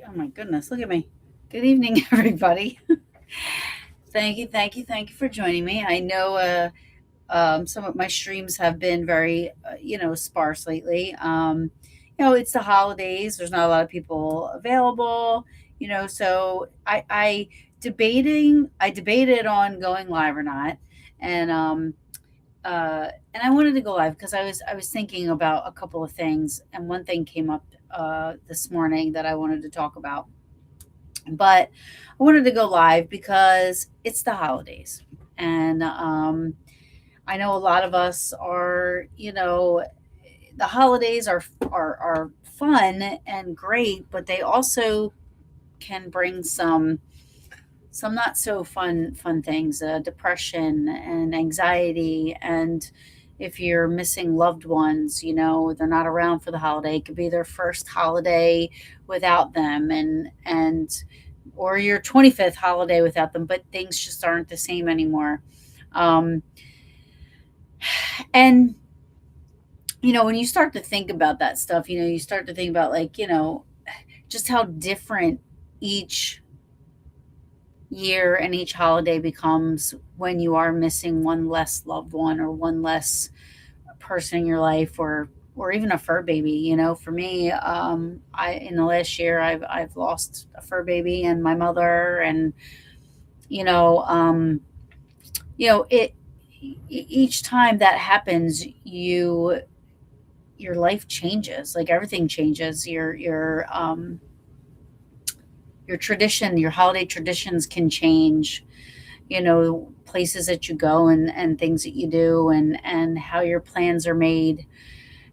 Oh my goodness, look at me. Good evening, everybody. Thank you for joining me. I know some of my streams have been very, sparse lately. It's the holidays. There's not a lot of people available. So I debated on going live or not, and and I wanted to go live because I was thinking about a couple of things, and one thing came up this morning that I wanted to talk about. But I wanted to go live because it's the holidays, and I know a lot of us are, the holidays are fun and great, but they also can bring some not so fun things, depression and anxiety. And if you're missing loved ones, they're not around for the holiday, it could be their first holiday without them, and or your 25th holiday without them, but things just aren't the same anymore. um, and when you start to think about that stuff, you start to think about, like, just how different each year and each holiday becomes when you are missing one less loved one or one less person in your life, or even a fur baby. For me, I in the last year I've lost a fur baby and my mother. And you know um it each time that happens, your life changes, like everything changes. Your tradition, your holiday traditions can change, places that you go, and things that you do, and how your plans are made.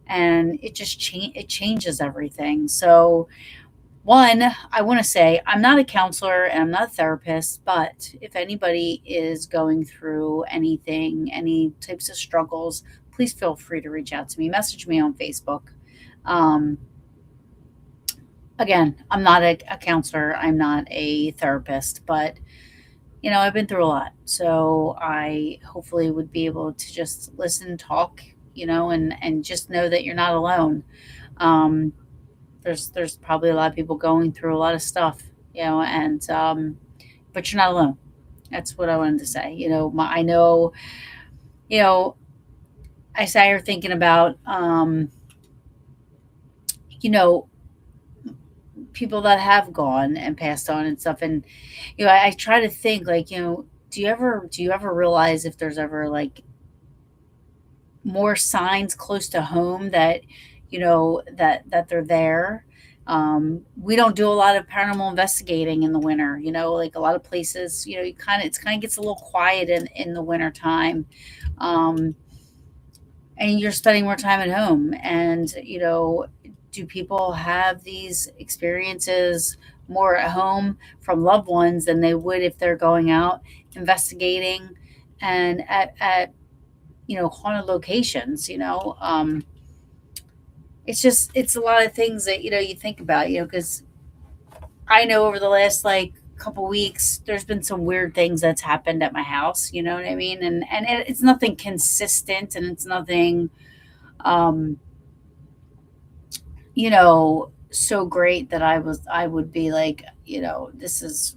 And it changes everything. So, one, I want to say I'm not a counselor and I'm not a therapist, but if anybody is going through anything, any types of struggles, please feel free to reach out to me, message me on Facebook. um, Again, I'm not a counselor, I'm not a therapist, but I've been through a lot. So I hopefully would be able to just listen, talk, and just know that you're not alone. Um, there's probably a lot of people going through a lot of stuff, and but you're not alone. That's what I wanted to say. I know, you know, I sat here thinking about, you know, people that have gone and passed on and stuff. And I try to think, like, do you ever realize if there's ever, like, more signs close to home that that they're there. We don't do a lot of paranormal investigating in the winter. Like a lot of places, you kind of gets a little quiet in the winter time. um, and you're spending more time at home. And do people have these experiences more at home from loved ones than they would if they're going out investigating and at haunted locations? It's a lot of things that you think about, because I know over the last, like, couple weeks there's been some weird things that's happened at my house. You know what I mean? And it's nothing consistent, and it's nothing um so great that I would be like, this is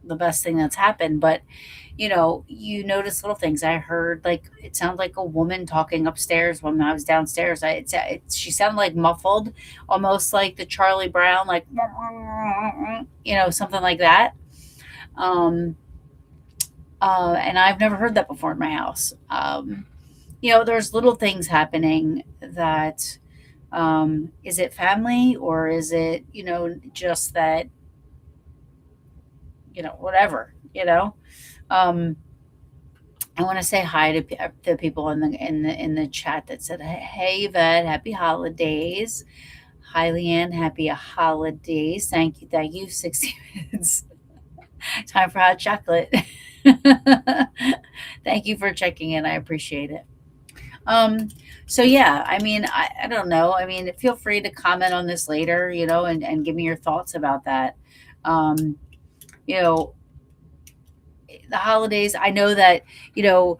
the best thing that's happened. But you notice little things. I heard like it sounded like a woman talking upstairs when I was downstairs. She sounded like muffled, almost like the Charlie Brown, like something like that. Um, and I've never heard that before in my house. There's little things happening that is it family or is it just that whatever. Um, I want to say hi to the people in the chat that said, "Hey, Yvette, happy holidays." Hi, Leanne, happy holidays. Thank you. 60 minutes. Time for hot chocolate. Thank you for checking in. I appreciate it. Um, so yeah, I mean, I don't know. I mean, feel free to comment on this later, and give me your thoughts about that. Um, you know, the holidays, I know that, you know,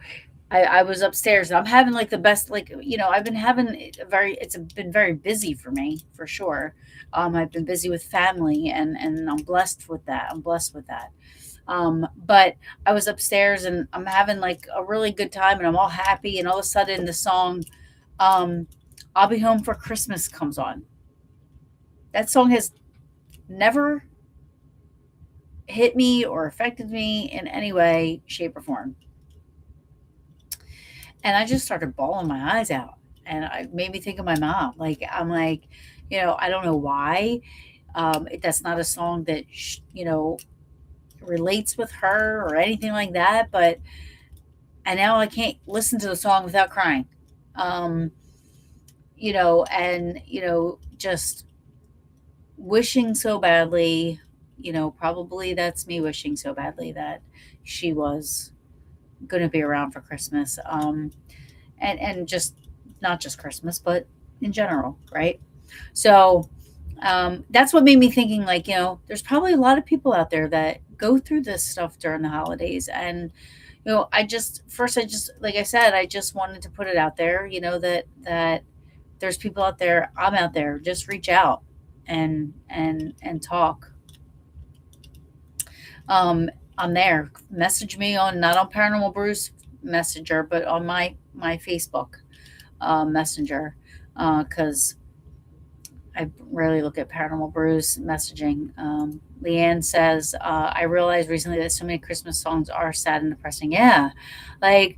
I was upstairs and I'm having like the best, like, I've been having it's been very busy for me for sure. I've been busy with family and I'm blessed with that. I'm blessed with that. But I was upstairs and I'm having like a really good time and I'm all happy. And all of a sudden the song, um, I'll Be Home for Christmas comes on. That song has never hit me or affected me in any way, shape, or form. And I just started bawling my eyes out. And it made me think of my mom. Like, I'm like, I don't know why. That's not a song that, relates with her or anything like that. But, and now I can't listen to the song without crying. Um, just wishing so badly, probably that's me wishing so badly that she was going to be around for Christmas. And just not just Christmas, but in general, right? So that's what made me thinking, like, there's probably a lot of people out there that go through this stuff during the holidays. And, I just, like I said, I just wanted to put it out there, that there's people out there. I'm out there. Just reach out and talk. Um, I'm there. Message me on, not on Paranormal Brews Messenger, but on my Facebook Messenger, because I rarely look at Paranormal Brews messaging. Leanne says, I realized recently that so many Christmas songs are sad and depressing. Yeah, like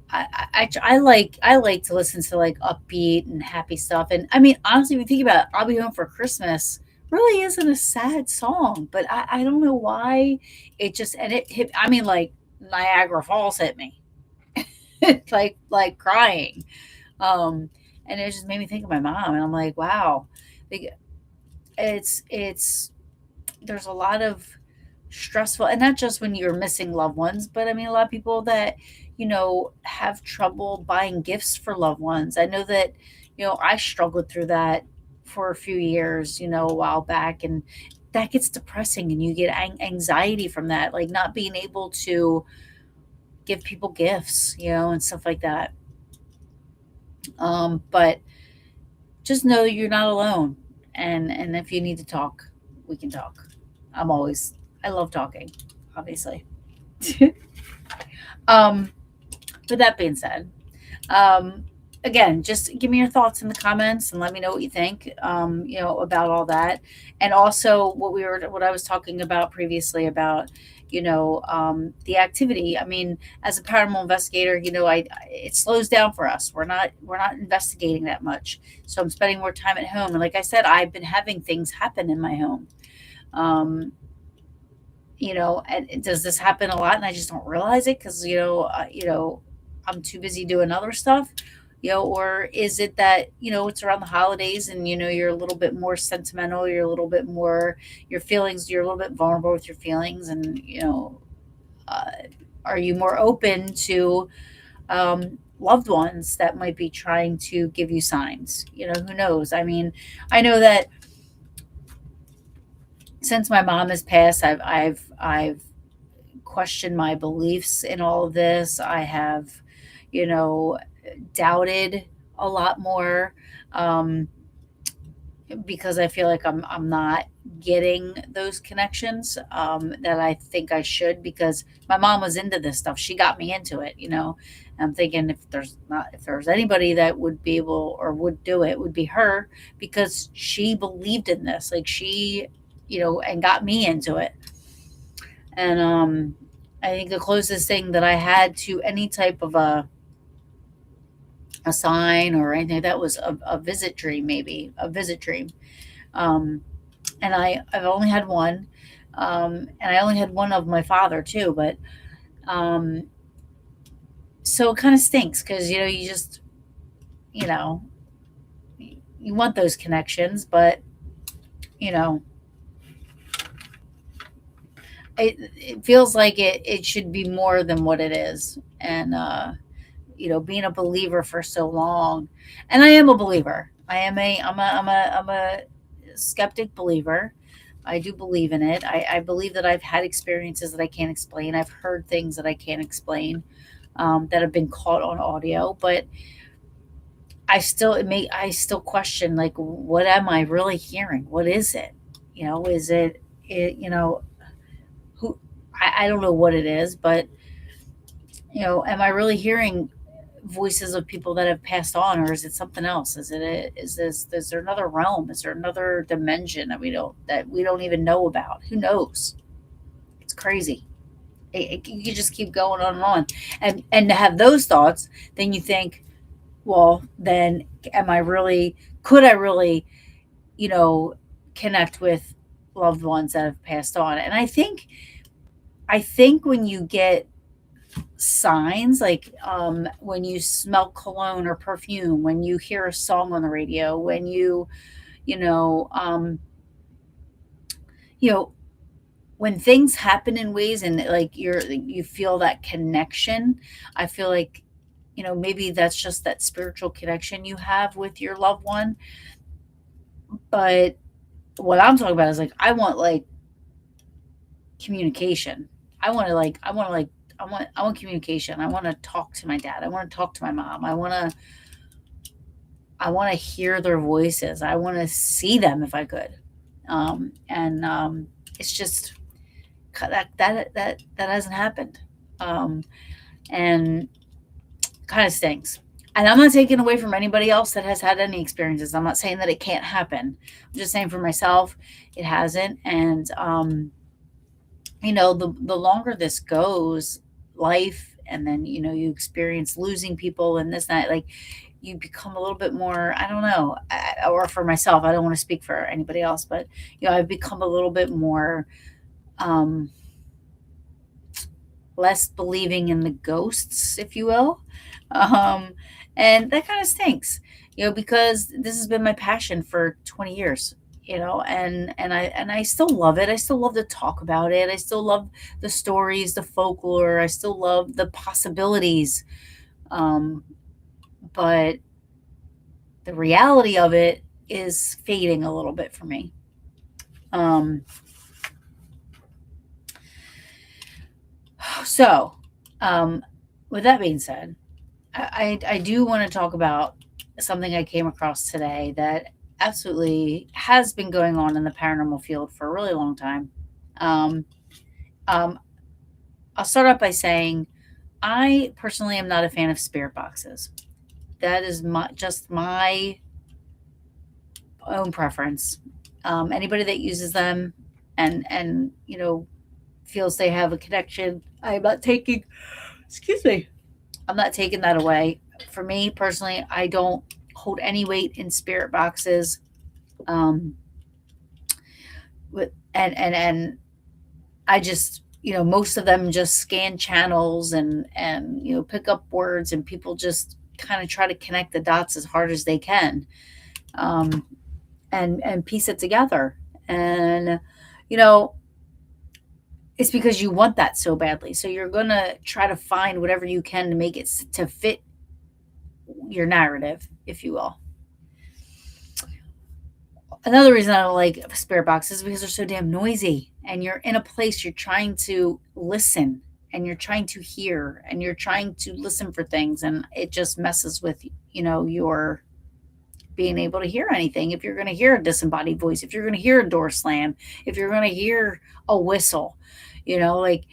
I like to listen to like upbeat and happy stuff. And I mean, honestly, if you think about it, I'll Be Home for Christmas really isn't a sad song, but I don't know why it just, and it hit, I mean, like Niagara Falls hit me, like crying. Um, and it just made me think of my mom, and I'm like, wow, like, it's there's a lot of stressful, and not just when you're missing loved ones, but I mean a lot of people that have trouble buying gifts for loved ones. I know that I struggled through that for a few years, a while back, and that gets depressing, and you get anxiety from that, like not being able to give people gifts, and stuff like that. But just know that you're not alone, and if you need to talk, we can talk. I love talking, obviously. um with that being said, um again, just give me your thoughts in the comments and let me know what you think, about all that. And also what I was talking about previously about the activity. I mean, as a paranormal investigator, it slows down for us. We're not investigating that much, so I'm spending more time at home. And like I said, I've been having things happen in my home. um and does this happen a lot and I just don't realize it because I'm too busy doing other stuff, or is it that it's around the holidays and you're a little bit more sentimental, you're a little bit more, your feelings, you're a little bit vulnerable with your feelings, and uh, are you more open to loved ones that might be trying to give you signs? Who knows? I mean, I know that since my mom has passed, I've questioned my beliefs in all of this. I have, you know, doubted a lot more. Um, because I feel like I'm not getting those connections that I think I should, because my mom was into this stuff. She got me into it, you know. I'm thinking if there's anybody that would be able or would do it, would be her, because she believed in this. Like she, you know, and got me into it. And I think the closest thing that I had to any type of a sign or anything, that was a visit dream, maybe a visit dream. Um, and I've only had one, and I only had one of my father too. But um, so it kind of stinks because you know you just you know you want those connections, but you know it feels like it should be more than what it is. And you know, being a believer for so long, and I am a believer. I'm a skeptic believer. I do believe in it. I believe that I've had experiences that I can't explain. I've heard things that I can't explain, that have been caught on audio. But I still question, like, what am I really hearing? What is it? You know, is it, you know, who, I don't know what it is, but you know, am I really hearing voices of people that have passed on, or is it something else? Is there another realm? Is there another dimension that we don't even know about? Who knows? It's crazy. You just keep going on and on, and to have those thoughts, then you think, well, then am I really? Could I really, you know, connect with loved ones that have passed on? And I think when you get signs, like when you smell cologne or perfume, when you hear a song on the radio, when you know, you know, when things happen in ways and like you feel that connection. I feel like, you know, maybe that's just that spiritual connection you have with your loved one. But what I'm talking about is like I want communication. I want communication. I want to talk to my dad. I want to talk to my mom. I want to hear their voices. I want to see them if I could. And it's just that hasn't happened. Um, and kind of stinks. And I'm not taking away from anybody else that has had any experiences. I'm not saying that it can't happen. I'm just saying for myself, it hasn't. And you know, the longer this goes, life, and then you know you experience losing people and this that, like, you become a little bit more, I don't know, or for myself, I don't want to speak for anybody else, but you know, I've become a little bit more um less believing in the ghosts, if you will. um and that kind of stinks, you know, because this has been my passion for 20 years, you know. And I still love it. I still love to talk about it. I still love the stories, the folklore. I still love the possibilities. um but the reality of it is fading a little bit for me. Um, so, um, with that being said, I do want to talk about something I came across today that absolutely has been going on in the paranormal field for a really long time. Um, um, I'll start out by saying I personally am not a fan of spirit boxes. That is just my own preference. Anybody that uses them and you know feels they have a connection, I'm not taking. Excuse me. I'm not taking that away. For me personally, I don't hold any weight in spirit boxes. Um, and I just, you know, most of them just scan channels and you know pick up words, and people just kind of try to connect the dots as hard as they can, um, and piece it together. And you know, it's because you want that so badly, so you're gonna try to find whatever you can to make it to fit your narrative, if you will. Another reason I don't like spirit boxes is because they're so damn noisy, and you're in a place, you're trying to listen, and you're trying to hear, and you're trying to listen for things, and it just messes with, you know, your being able to hear anything, if you're going to hear a disembodied voice, if you're going to hear a door slam, if you're going to hear a whistle, like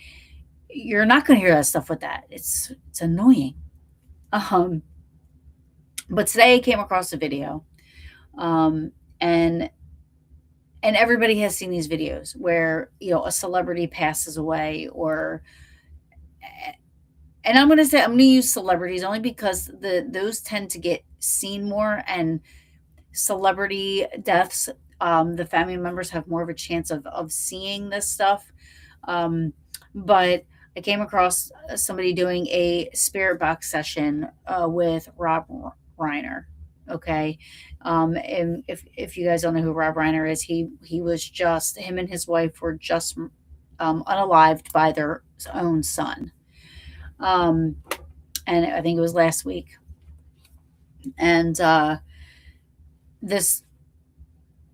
you're not going to hear that stuff with that. It's annoying. Um, but today I came across a video, um, and everybody has seen these videos where a celebrity passes away, or and I'm going to use celebrities only because those tend to get seen more, and celebrity deaths, the family members have more of a chance of seeing this stuff. Um, but I came across somebody doing a spirit box session with Rob Reiner. Okay. And if you guys don't know who Rob Reiner is, he was just, him and his wife were just unalived by their own son. Um, and I think it was last week. And this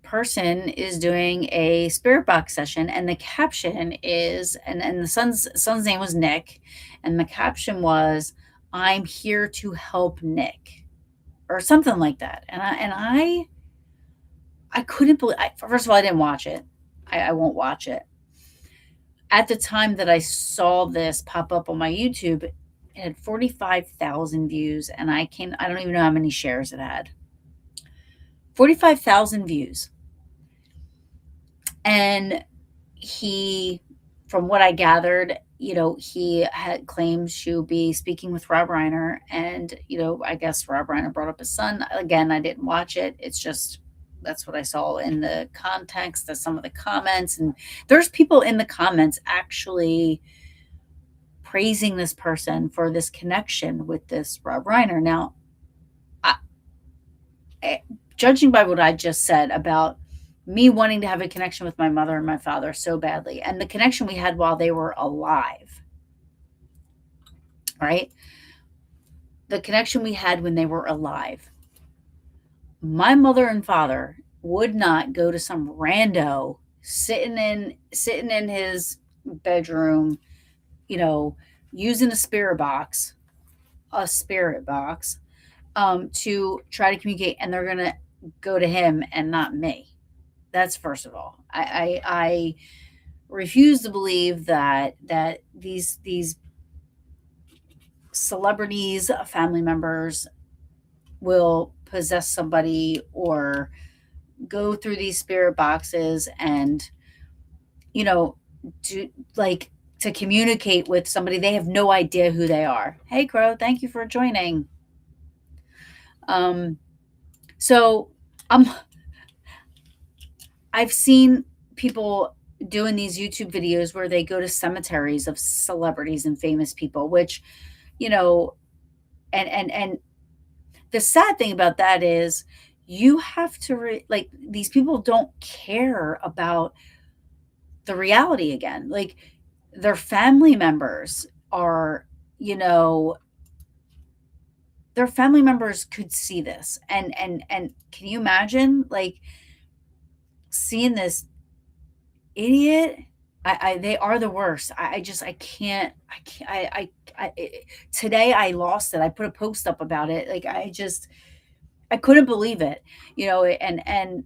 person is doing a spirit box session, and the caption is, and the son's name was Nick, and the caption was, "I'm here to help Nick," or something like that. And I couldn't believe. First of all, I didn't watch it. I won't watch it. At the time that I saw this pop up on my YouTube, it had 45,000 views, and I don't even know how many shares it had. 45,000 views. And he, from what I gathered, he had claimed to be speaking with Rob Reiner, and I guess Rob Reiner brought up his son. Again, I didn't watch it. It's just, that's what I saw in the context of some of the comments, and there's people in the comments actually praising this person for this connection with this Rob Reiner. Now, judging by what I just said about me wanting to have a connection with my mother and my father so badly, and the connection we had while they were alive, right? The connection we had when they were alive. My mother and father would not go to some rando sitting in his bedroom, using a spirit box, to try to communicate, and they're gonna go to him and not me. That's first of all. I refuse to believe that these celebrities, family members, will possess somebody or go through these spirit boxes and do, like, to communicate with somebody they have no idea who they are. Hey Crow, thank you for joining. So I've seen people doing these YouTube videos where they go to cemeteries of celebrities and famous people, which, and the sad thing about that is you have to like, these people don't care about the reality again. Like, their family members are, their family members could see this, and can you imagine, like, seeing this idiot? They are the worst. I can't, today I lost it. I put a post up about it. Like, I couldn't believe it, and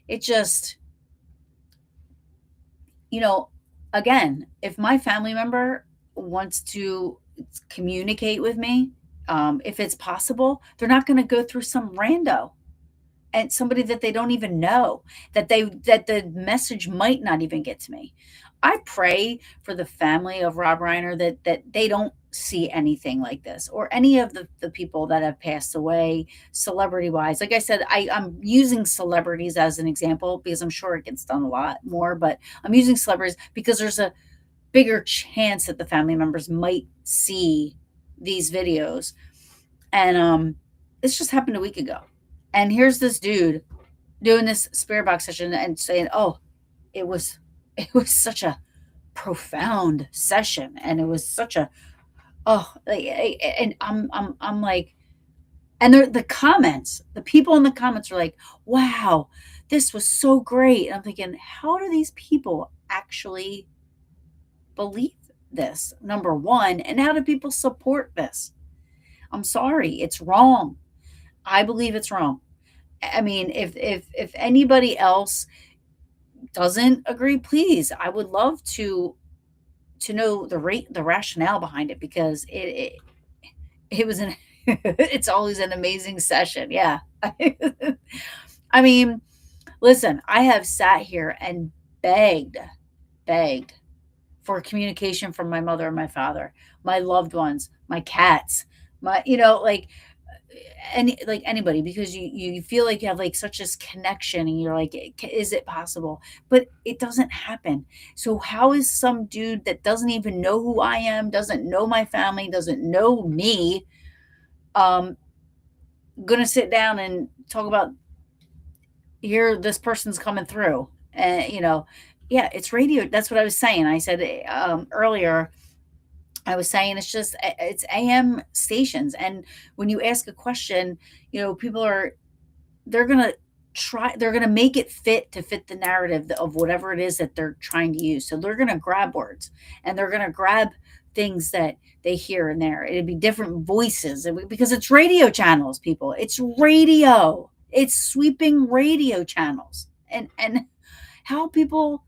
it just, again, if my family member wants to communicate with me, if it's possible, they're not going to go through some rando and somebody that they don't even know, that the message might not even get to me. I pray for the family of Rob Reiner that they don't see anything like this, or any of the people that have passed away celebrity wise. Like I said, I'm using celebrities as an example because I'm sure it gets done a lot more, but I'm using celebrities because there's a bigger chance that the family members might see these videos. And this just happened a week ago. And here's this dude doing this spirit box session and saying, "Oh, it was such a profound session, and it was such a, oh," like, and I'm like, and the comments, the people in the comments are like, "Wow, this was so great." And I'm thinking, how do these people actually believe this? Number one, and how do people support this? I'm sorry, it's wrong. I believe it's wrong. I mean, if anybody else doesn't agree, please, I would love to know the rationale behind it, because it was an it's always an amazing session. Yeah. I mean, listen, I have sat here and begged, begged for communication from my mother and my father, my loved ones, my cats, like anybody, because you feel like you have like such this connection, and you're like, is it possible? But it doesn't happen. So how is some dude that doesn't even know who I am, doesn't know my family, doesn't know me, um gonna sit down and talk about, here this person's coming through? And yeah, it's radio. That's what I was saying. I said, earlier, I was saying it's AM stations, and when you ask a question, people are they're gonna make it fit the narrative of whatever it is that they're trying to use. So they're gonna grab words, and they're gonna grab things that they hear in there. It'd be different voices, because it's radio channels, people. It's radio. It's sweeping radio channels, and how people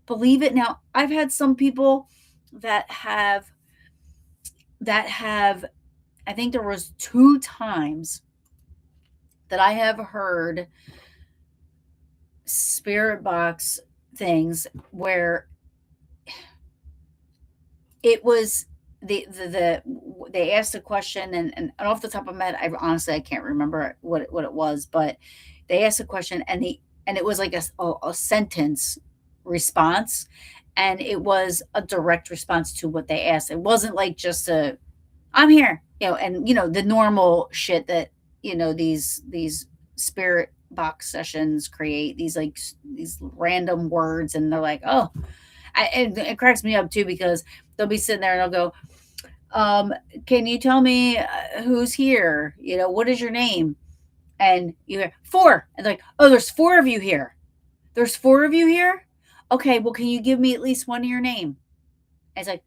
believe it. Now, I've had some people that have I think there was 2 times that I have heard spirit box things where it was they asked a question, and off the top of my head, I can't remember what it was, but they asked a question, and it was like a sentence response, and it was a direct response to what they asked. It wasn't like just a, I'm here, and the normal shit that these spirit box sessions create, these like these random words, and they're like, oh, it cracks me up too, because they'll be sitting there and they'll go, can you tell me who's here? What is your name? And you hear four, and they're like, oh, there's 4 of you here. There's 4 of you here. Okay, well, can you give me at least one of your name? And it's like,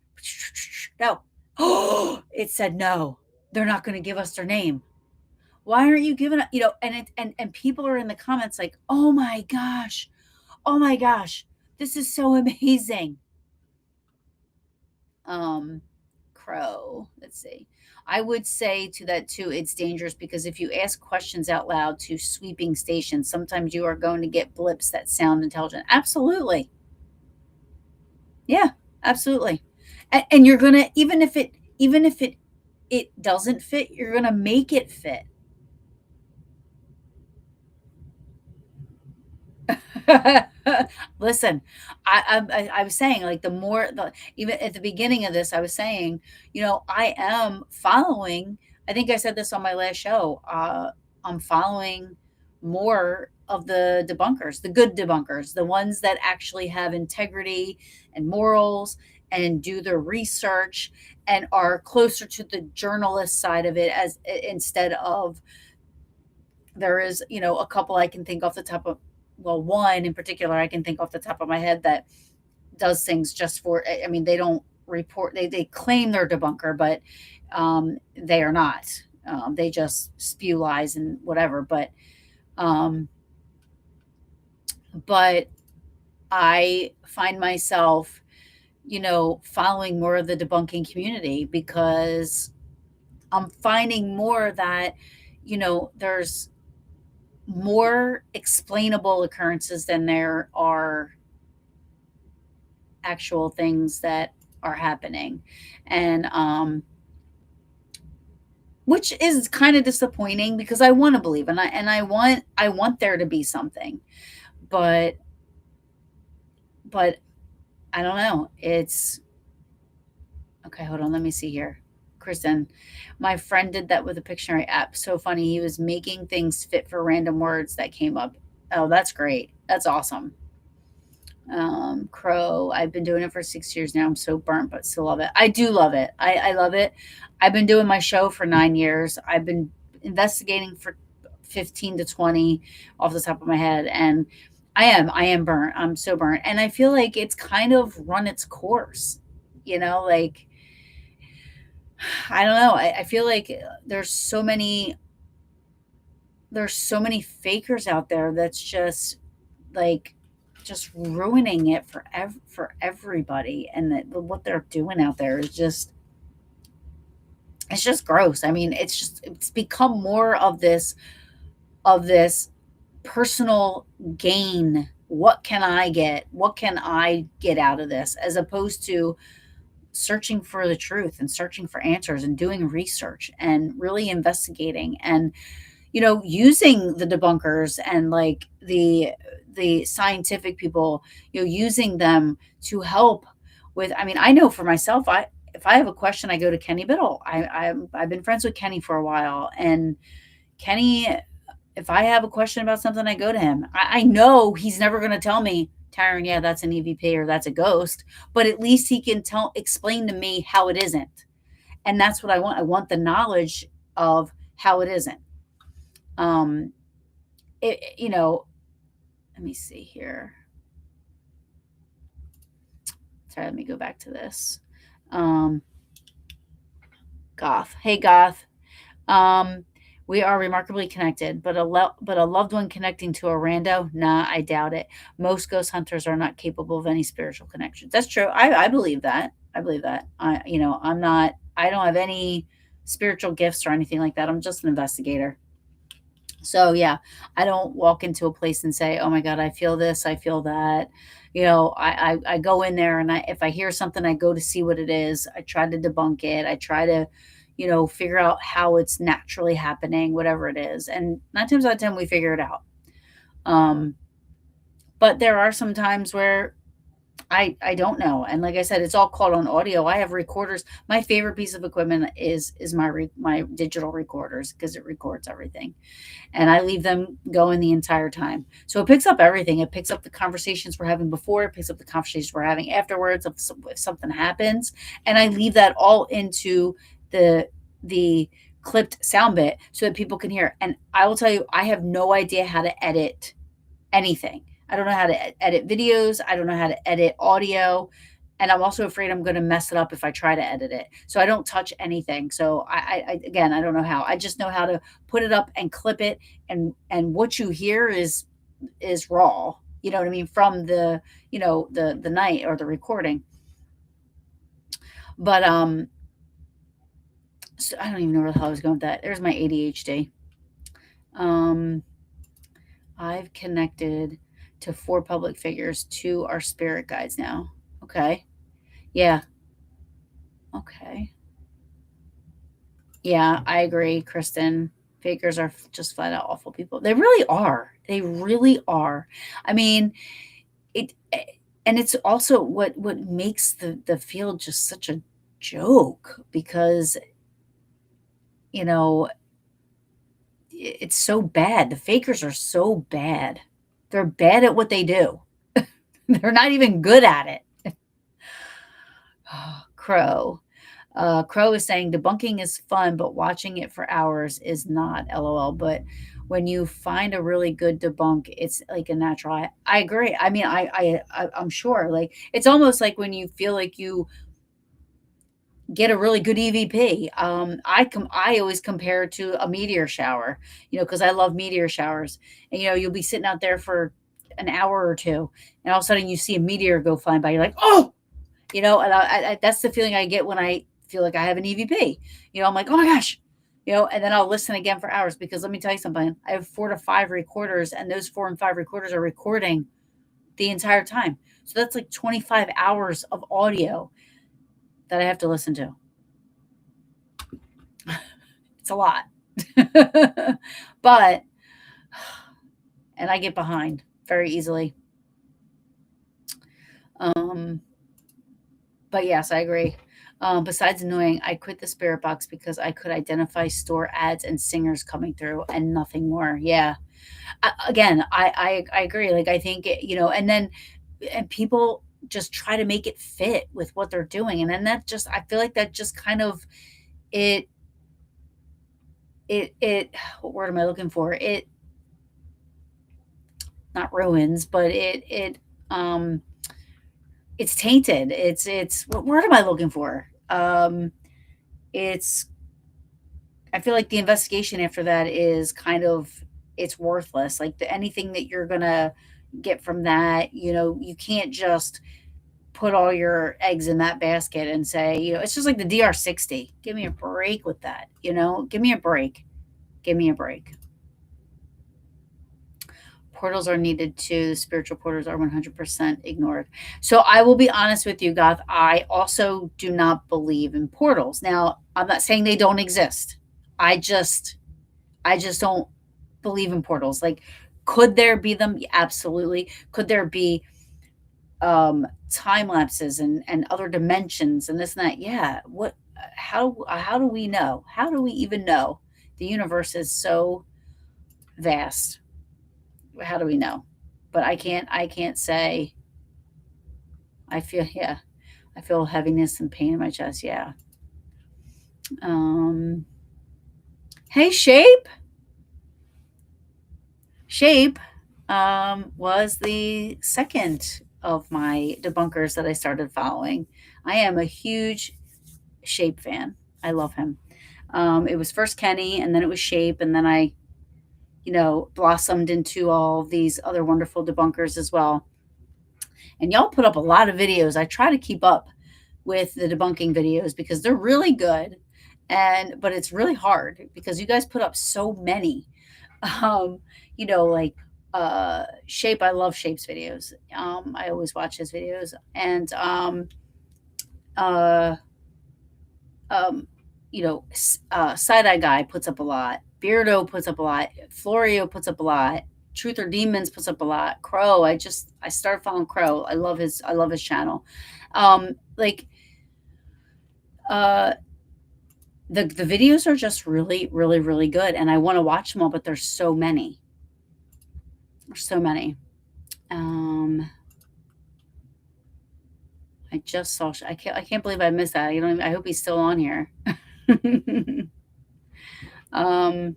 no. Oh, it said no. They're not going to give us their name. Why aren't you giving it? And people are in the comments like, oh my gosh, this is so amazing. Um, Crow. Let's see. I would say to that too, it's dangerous, because if you ask questions out loud to sweeping stations, sometimes you are going to get blips that sound intelligent. Absolutely. Yeah, absolutely. And you're gonna, even if it doesn't fit, you're gonna make it fit. Listen, I was saying, like, even at the beginning of this, I was saying, I am following. I think I said this on my last show. I'm following more of the debunkers, the good debunkers, the ones that actually have integrity and morals, and do their research, and are closer to the journalist side of it, as instead of, there is, a couple I can think off the top of, well, one in particular I can think off the top of my head that does things just for, I mean, they don't report, they claim they're debunker, but they are not. They just spew lies and whatever. Um, but I find myself, following more of the debunking community, because I'm finding more that, there's more explainable occurrences than there are actual things that are happening. And which is kind of disappointing, because I want to believe, and I want there to be something, but but I don't know. It's okay. Hold on, let me see here. Kristen, my friend did that with a Pictionary app. So funny. He was making things fit for random words that came up. Oh, that's great. That's awesome. Crow. I've been doing it for 6 years now. I'm so burnt, but still love it. I do love it. I love it. I've been doing my show for 9 years. I've been investigating for 15 to 20 off the top of my head. And I am burnt. I'm so burnt. And I feel like it's kind of run its course, like, I don't know. I feel like there's so many there's so many fakers out there that's just like just ruining it for for everybody, and that what they're doing out there is just, it's just gross. I mean, it's become more of this personal gain. What can I get? What can I get out of this? As opposed to searching for the truth and searching for answers and doing research and really investigating and, using the debunkers and like the scientific people, using them to help with. I mean, I know for myself, I if I have a question, I go to Kenny Biddle. I've been friends with Kenny for a while, and Kenny, if I have a question about something, I go to him. I know he's never going to tell me, Tyron, yeah, that's an EVP or that's a ghost, but at least he can explain to me how it isn't. And that's what I want. I want the knowledge of how it isn't. Um, you know, let me see here. Sorry, let me go back to this. Um, Goth. Hey, Goth. Um, we are remarkably connected, but but a loved one connecting to a rando? Nah, I doubt it. Most ghost hunters are not capable of any spiritual connections. That's true. I believe that. I believe that. I'm not. I don't have any spiritual gifts or anything like that. I'm just an investigator. So yeah, I don't walk into a place and say, "Oh my God, I feel this, I feel that." I go in there, and if I hear something, I go to see what it is. I try to debunk it. I try to, figure out how it's naturally happening, whatever it is. And 9 times out of 10, we figure it out. Um, but there are some times where I don't know. And like I said, it's all caught on audio. I have recorders. My favorite piece of equipment is my digital recorders because it records everything, and I leave them going the entire time. So it picks up everything. It picks up the conversations we're having before. It picks up the conversations we're having afterwards. If something happens, and I leave that all into the clipped sound bit so that people can hear. And I will tell you, I have no idea how to edit anything. I don't know how to edit videos. I don't know how to edit audio. And I'm also afraid I'm going to mess it up if I try to edit it. So I don't touch anything. So again, I don't know how. I just know how to put it up and clip it, and what you hear is raw. You know what I mean, from the night or the recording. But so I don't even know where the hell I was going with that. There's my ADHD. Um, I've connected to 4 public figures. 2 are spirit guides now. Okay. Yeah. Okay. Yeah, I agree, Kristen. Fakers are just flat out awful people. They really are. They really are. I mean, it and it's also what makes the field just such a joke because, you know, it's so bad. The fakers are so bad. They're bad at what they do. They're not even good at it. Crow. Crow is saying debunking is fun, but watching it for hours is not. LOL. But when you find a really good debunk, it's like a natural. I agree. I mean, I'm sure. Like it's almost like when you feel like you get a really good EVP. I always compare it to a meteor shower, because I love meteor showers. And you'll be sitting out there for an hour or two, and all of a sudden you see a meteor go flying by. You're like, oh, and that's the feeling I get when I feel like I have an EVP. I'm like, oh my gosh, and then I'll listen again for hours because let me tell you something. I have 4 to 5 recorders, and those 4 and 5 recorders are recording the entire time. So that's like 25 hours of audio that I have to listen to. It's a lot. But, and I get behind very easily. But yes, I agree. Besides annoying, I quit the spirit box because I could identify store ads and singers coming through and nothing more. Yeah. Again, I agree. Like, I think, and people just try to make it fit with what they're doing. And then I feel like that just kind of, it, what word am I looking for? It not ruins, but it's tainted. It's what word am I looking for? It's I feel like the investigation after that is kind of it's worthless. Like anything that you're gonna get from that, you can't just put all your eggs in that basket and say, it's just like the DR60. Give me a break with that, Give me a break. Give me a break. Portals are needed too. The spiritual portals are 100% ignored. So I will be honest with you, Goth. I also do not believe in portals. Now, I'm not saying they don't exist. I just, I just don't believe in portals. Like, could there be them? Yeah, absolutely. Could there be time lapses and other dimensions and this and that? Yeah. How do we know? How do we even know? The universe is so vast. How do we know? But I can't say. I feel, yeah, I feel heaviness and pain in my chest. Yeah. Um hey, Shape was the second of my debunkers that I started following. I am a huge Shape fan. I love him. It was first Kenny, and then it was Shape, and then I, blossomed into all these other wonderful debunkers as well. And y'all put up a lot of videos. I try to keep up with the debunking videos because they're really good. But it's really hard because you guys put up so many. Um, like Shape, I love Shape's videos. I always watch his videos. And uh um, Side Eye Guy puts up a lot. Beardo puts up a lot. Florio puts up a lot. Truth or Demons puts up a lot. Crow, I started following Crow. I love his channel. Like uh the videos are just really, really, really good, and I want to watch them all, but there's so many. There's so many. I just saw. I can't believe I missed that. I hope he's still on here. um,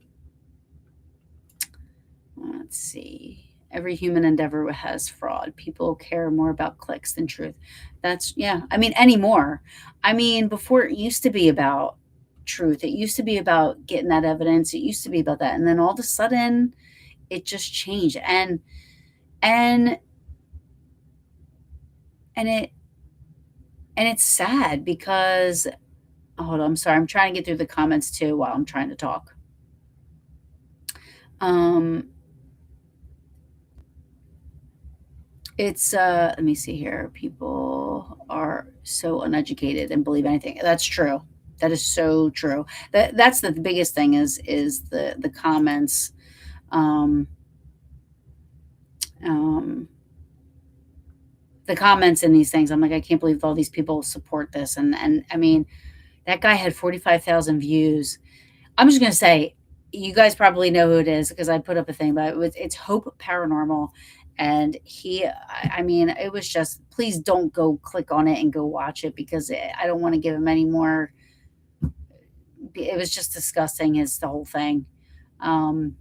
let's see. Every human endeavor has fraud. People care more about clicks than truth. That's, yeah. I mean, anymore. I mean, before it used to be about truth. It used to be about getting that evidence. It used to be about that, and then all of a sudden, it just changed. And and it and it's sad because, hold on, I'm sorry. I'm trying to get through the comments too while I'm trying to talk. Um, it's let me see here. People are so uneducated and believe anything. That's true. That is so true. That's the biggest thing is the comments. Um, um, the comments in these things. I'm like, I can't believe all these people support this. And I mean, that guy had 45,000 views. I'm just gonna say, you guys probably know who it is because I put up a thing, but it's Hope Paranormal, and I mean, it was just, please don't go click on it and go watch it because I don't want to give him any more. It was just disgusting, the whole thing. Um,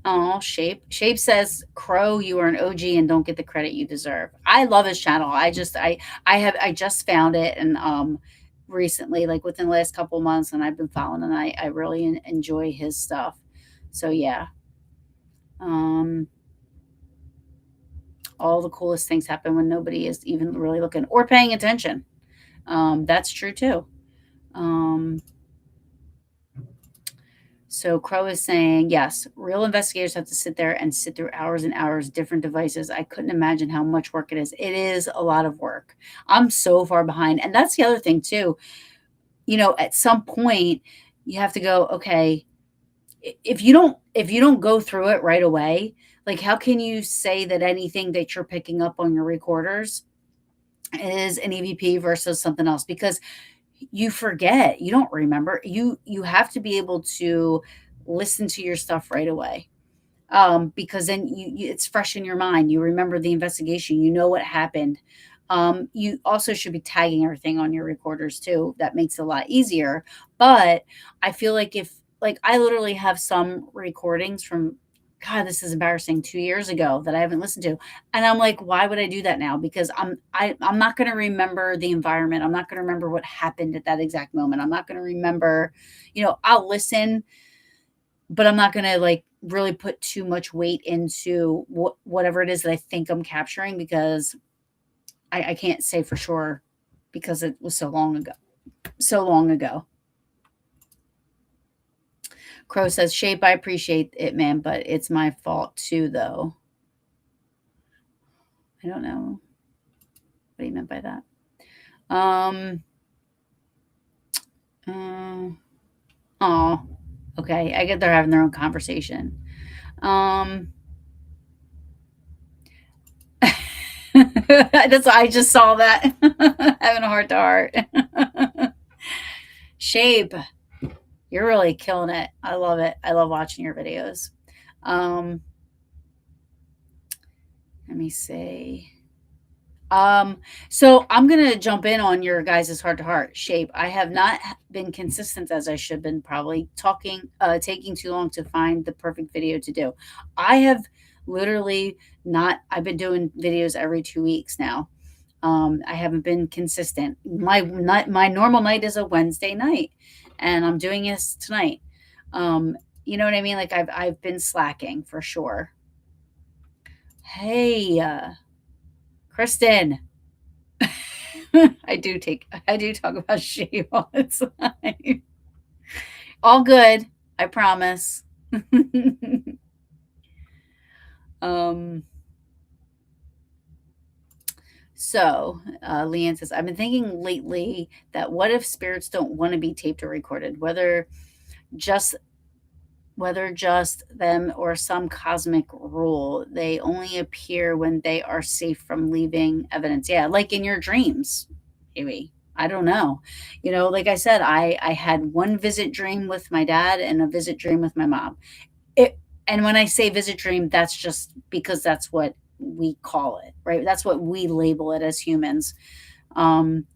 oh, Shape says, Crow, you are an OG and don't get the credit you deserve. I love his channel. I just found it, and recently, like within the last couple months, and I've been following, and I really enjoy his stuff. So yeah. Um all the coolest things happen when nobody is even really looking or paying attention. That's true too. Um So Crow is saying, yes, real investigators have to sit there and sit through hours and hours, different devices. I couldn't imagine how much work it is. It is a lot of work. I'm so far behind. And that's the other thing too. At some point you have to go, okay, if you don't go through it right away, like how can you say that anything that you're picking up on your recorders is an EVP versus something else? Because you forget, you don't remember. You have to be able to listen to your stuff right away, because then it's fresh in your mind. You remember the investigation. You know what happened. You also should be tagging everything on your recorders too. That makes it a lot easier. But I feel like like I literally have some recordings from, God, this is embarrassing, 2 years ago that I haven't listened to, and I'm like, why would I do that now? Because I'm not going to remember the environment. I'm not going to remember what happened at that exact moment. I'm not going to remember. I'll listen, but I'm not going to like really put too much weight into whatever it is that I think I'm capturing, because I can't say for sure because it was so long ago. So long ago. Crow says, Shape, I appreciate it, man, but it's my fault too, though. I don't know what he meant by that. Oh, okay. I get they're having their own conversation. That's I just saw that. Having a heart to heart. Shape, you're really killing it. I love it. I love watching your videos. Let me see. So I'm gonna jump in on your guys' heart to heart. Shape, I have not been consistent as I should been, probably taking too long to find the perfect video to do. I have literally not I've been doing videos every 2 weeks now. I haven't been consistent. My normal night is a Wednesday night, and I'm doing this tonight. You know what I mean? Like I've been slacking for sure. Hey, Kristen. I do talk about shape all the time. All good, I promise. um Leanne says, I've been thinking lately that what if spirits don't want to be taped or recorded, just whether just them or some cosmic rule, they only appear when they are safe from leaving evidence. Yeah, like in your dreams, maybe. I don't know. Like I said, I had one visit dream with my dad and a visit dream with my mom. It and when I say visit dream, that's just because that's what we call it, right? That's what we label it as humans. Um,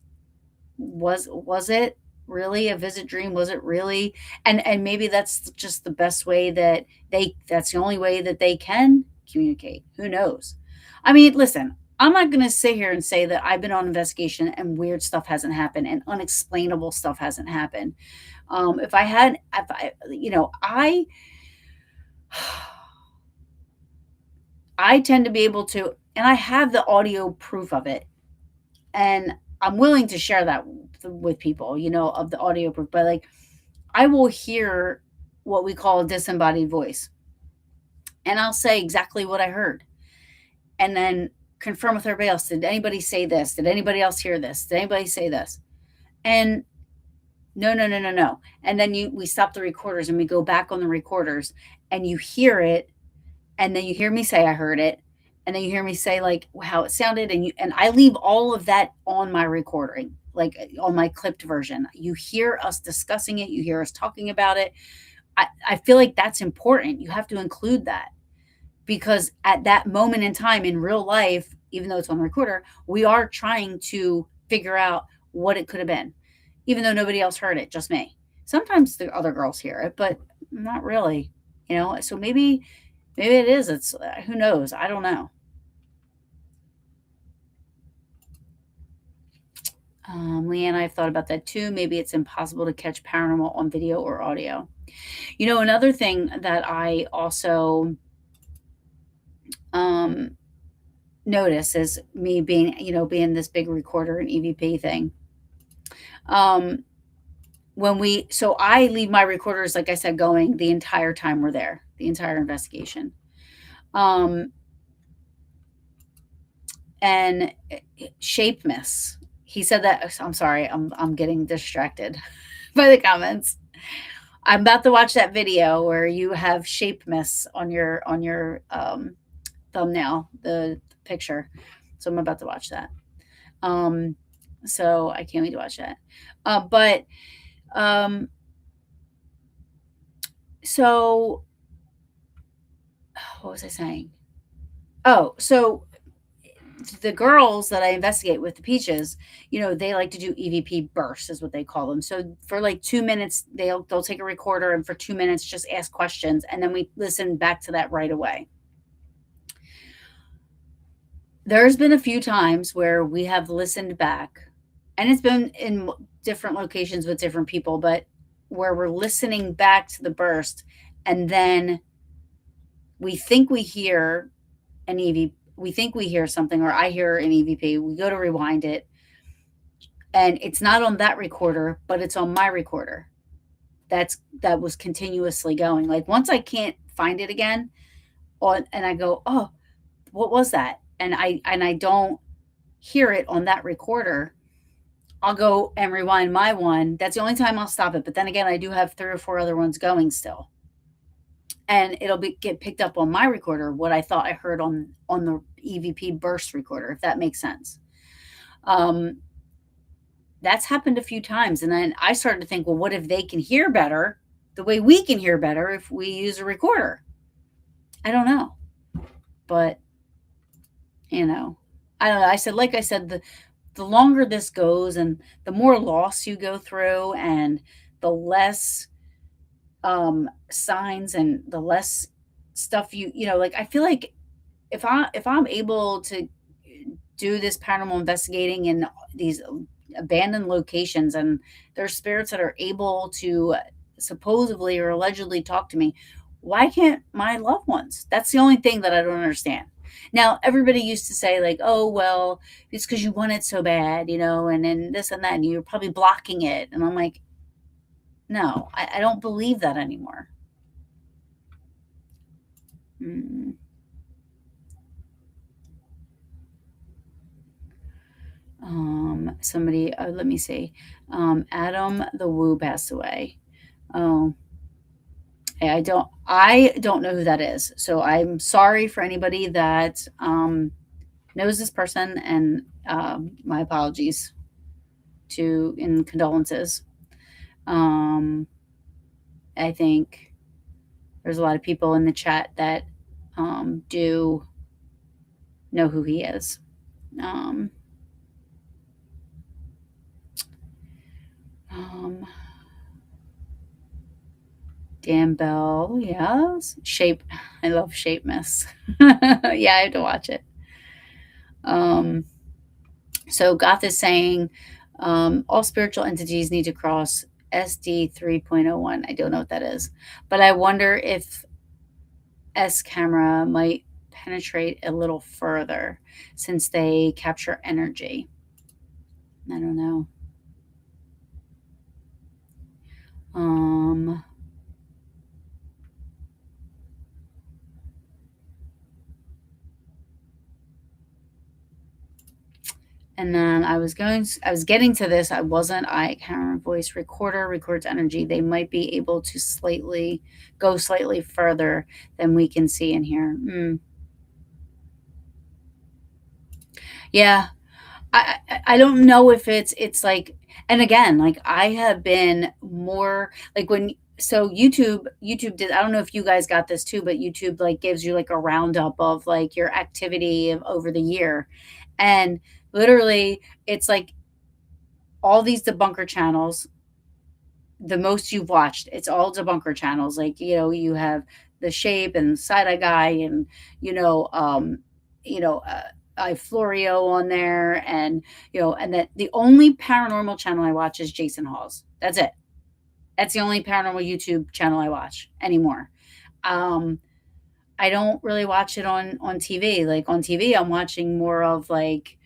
was it really a visit dream? Was it really? And maybe that's just the best way that's the only way that they can communicate. Who knows? I mean, listen, I'm not going to sit here and say that I've been on investigation and weird stuff hasn't happened and unexplainable stuff hasn't happened. If I had, if I, I tend to be able to, and I have the audio proof of it, and I'm willing to share that with people, of the audio proof. But like, I will hear what we call a disembodied voice, and I'll say exactly what I heard, and then confirm with everybody else. Did anybody say this? Did anybody else hear this? Did anybody say this? And no, no, no, no, no. And then we stop the recorders and we go back on the recorders, and you hear it, and then you hear me say I heard it, and then you hear me say like how it sounded, and I leave all of that on my recording, like on my clipped version. You hear us discussing it, you hear us talking about it. I feel like that's important. You have to include that, because at that moment in time in real life, even though it's on the recorder, we are trying to figure out what it could have been, even though nobody else heard it, just me. Sometimes the other girls hear it, but not really, so maybe it is. It's who knows? I don't know. Leanne, I've thought about that too. Maybe it's impossible to catch paranormal on video or audio. Another thing that I also notice is me being this big recorder and EVP thing. So I leave my recorders, like I said, going the entire time we're there, the entire investigation. And shape miss. He said that. I'm sorry. I'm getting distracted by the comments. I'm about to watch that video where you have shape miss on your thumbnail, the picture. So I'm about to watch that. So I can't wait to watch that. So what was I saying? Oh, so the girls that I investigate with the peaches, they like to do EVP bursts, is what they call them. So for like 2 minutes, they'll take a recorder and for 2 minutes just ask questions, and then we listen back to that right away. There's been a few times where we have listened back, and it's been in different locations with different people, but where we're listening back to the burst, and then we think we hear an EV, we think we hear something, or I hear an EVP. We go to rewind it, and it's not on that recorder, but it's on my recorder. That was continuously going. Like once I can't find it again, on and I go, oh, what was that? And I don't hear it on that recorder. I'll go and rewind my one. That's the only time I'll stop it. But then again, I do have 3 or 4 other ones going still, and it'll get picked up on my recorder what I thought I heard on the EVP burst recorder, if that makes sense. Um, that's happened a few times, and then I started to think, well, what if they can hear better the way we can hear better if we use a recorder? I don't know, but you know, I don't know. Like I said, the longer this goes, and the more loss you go through, and the less signs, and the less stuff like I feel like if I'm able to do this paranormal investigating in these abandoned locations, and there's spirits that are able to supposedly or allegedly talk to me, why can't my loved ones? That's the only thing that I don't understand. Now, everybody used to say, like, oh, well, it's because you want it so bad, and then this and that, and you're probably blocking it. And I'm like, no, I don't believe that anymore. Mm. Somebody, let me see. Adam the Woo passed away. Oh, I don't know who that is. So I'm sorry for anybody that knows this person, and my apologies to and condolences. Um, I think there's a lot of people in the chat that do know who he is. Um, um, Dan Bell, yes. Shape, I love Shape Miss. Yeah, I have to watch it. Um, so Goth is saying all spiritual entities need to cross SD 3.01. I don't know what that is, but I wonder if S camera might penetrate a little further since they capture energy. I don't know. Um, and then I was getting to this. I wasn't. I camera voice recorder records energy. They might be able to go slightly further than we can see in here. Yeah, I don't know if it's like, and again, like I have been more like when so YouTube did, I don't know if you guys got this too, but YouTube like gives you like a roundup of like your activity over the year, and literally it's like all these debunker channels, the most you've watched, it's all debunker channels. Like, you have the Shape and Side Eye Guy, and you know, you know, uh, I Florio on there, and and that the only paranormal channel I watch is Jason Hall's. That's it. That's the only paranormal YouTube channel I watch anymore. Um, I don't really watch it on TV. Like on TV, I'm watching more of like,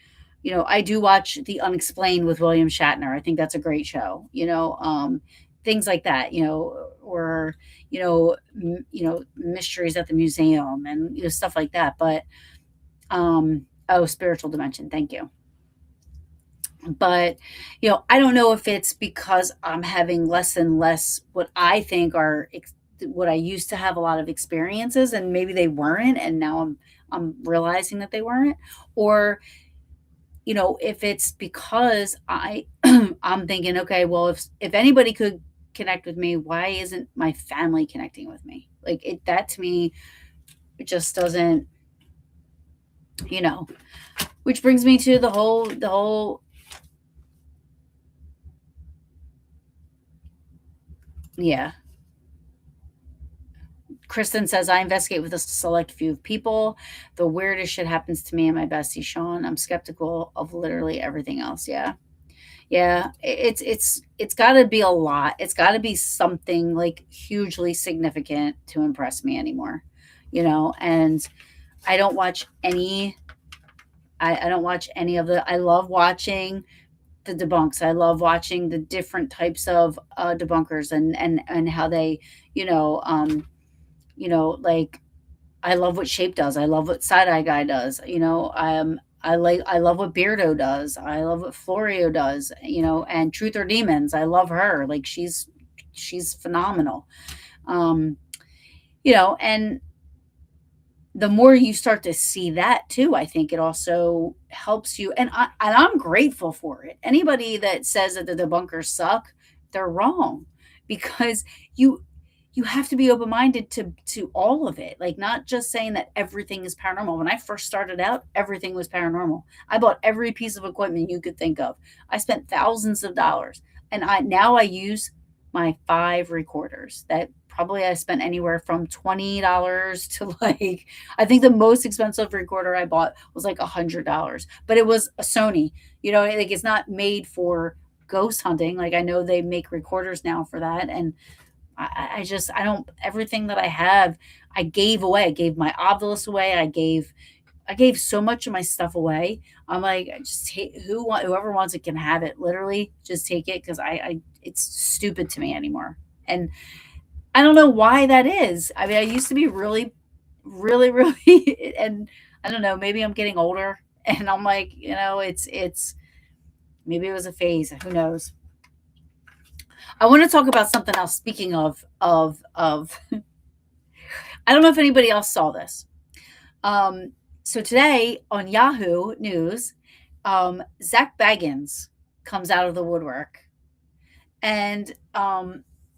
I do watch The Unexplained with William Shatner. I think that's a great show. Things like that. Or mysteries at the museum, and stuff like that. But oh, spiritual dimension. Thank you. But I don't know if it's because I'm having less and less what I think are what I used to have a lot of experiences, and maybe they weren't, and now I'm realizing that they weren't, or if it's because I'm thinking, okay, well, if anybody could connect with me, why isn't my family connecting with me? Like that to me, it just doesn't, which brings me to the whole yeah. Kristen says, I investigate with a select few people. The weirdest shit happens to me and my bestie Sean. I'm skeptical of literally everything else. Yeah. Yeah. It's gotta be a lot. It's gotta be something like hugely significant to impress me anymore. and I don't watch any. I don't watch any of the. I love watching the debunks. I love watching the different types of debunkers and how they, you know, like I love what Shape does. I love what Side Eye Guy does. I love what Beardo does. I love what Florio does. And Truth or Demons. I love her. Like she's phenomenal. Um, and the more you start to see that too, I think it also helps you. And I'm grateful for it. Anybody that says that the debunkers suck, they're wrong, because you you have to be open minded to all of it. Like, not just saying that everything is paranormal. When I first started out, everything was paranormal. I bought every piece of equipment you could think of. I spent thousands of dollars, and I use my 5 recorders that probably I spent anywhere from $20 to, like, I think the most expensive recorder I bought was like $100, but it was a Sony. Like, it's not made for ghost hunting. Like, I know they make recorders now for that, and I don't, everything that I have, I gave away. I gave my Ovilus away. I gave so much of my stuff away. I'm like, just take, whoever wants it can have it. Literally, just take it, because I it's stupid to me anymore. And I don't know why that is. I mean, I used to be really, really, really, and I don't know. Maybe I'm getting older, and I'm like, it's maybe it was a phase. Who knows? I want to talk about something else. Speaking of, I don't know if anybody else saw this. So today on Yahoo News, Zach Baggins comes out of the woodwork, and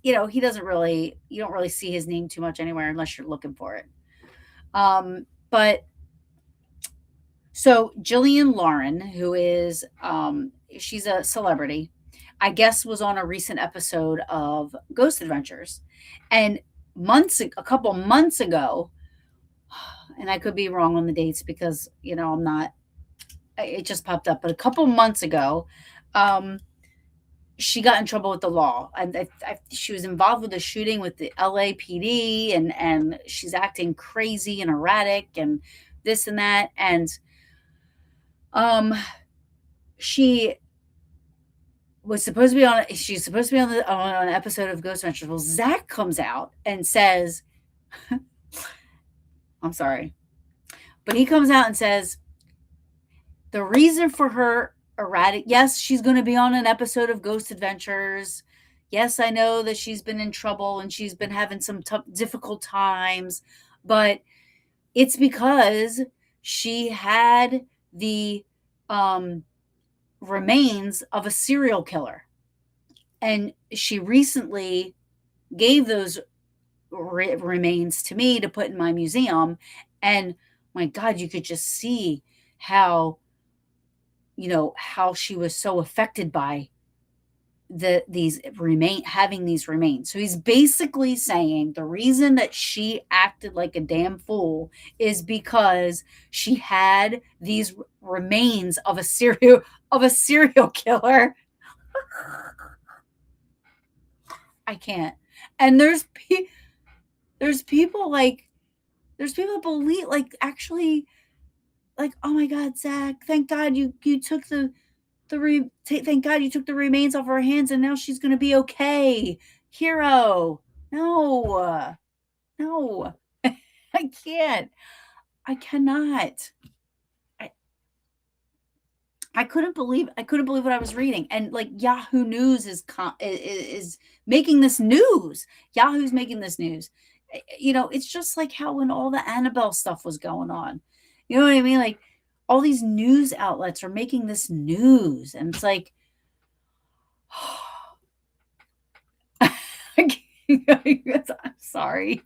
he doesn't really, you don't really see his name too much anywhere unless you're looking for it. But so Jillian Lauren, who is she's a celebrity, I guess, was on a recent episode of Ghost Adventures, and a couple months ago, and I could be wrong on the dates because I'm not. It just popped up, but a couple months ago, um, she got in trouble with the law. She was involved with a shooting with the LAPD, and she's acting crazy and erratic and this and that, and um, she was supposed to be on. She's supposed to be on an episode of Ghost Adventures. Well, Zach comes out and says, "I'm sorry," but he comes out and says the reason for her erratic. Yes, she's going to be on an episode of Ghost Adventures. Yes, I know that she's been in trouble and she's been having some difficult times, but it's because she had the remains of a serial killer, and she recently gave those remains to me to put in my museum. And my God, you could just see how how she was so affected by having these remains. So he's basically saying the reason that she acted like a damn fool is because she had these remains of a serial killer. I can't. And there's people like there's people that believe, like, actually, like, oh my God, Zach, thank God you took thank God you took the remains off her hands, and now she's gonna be okay. Hero. No. No. I can't. I cannot. I, I couldn't believe what I was reading. And, like, Yahoo News is making this news. Yahoo's making this news. It's just like how when all the Annabelle stuff was going on. You know what I mean? Like, all these news outlets are making this news, and it's like, I'm sorry.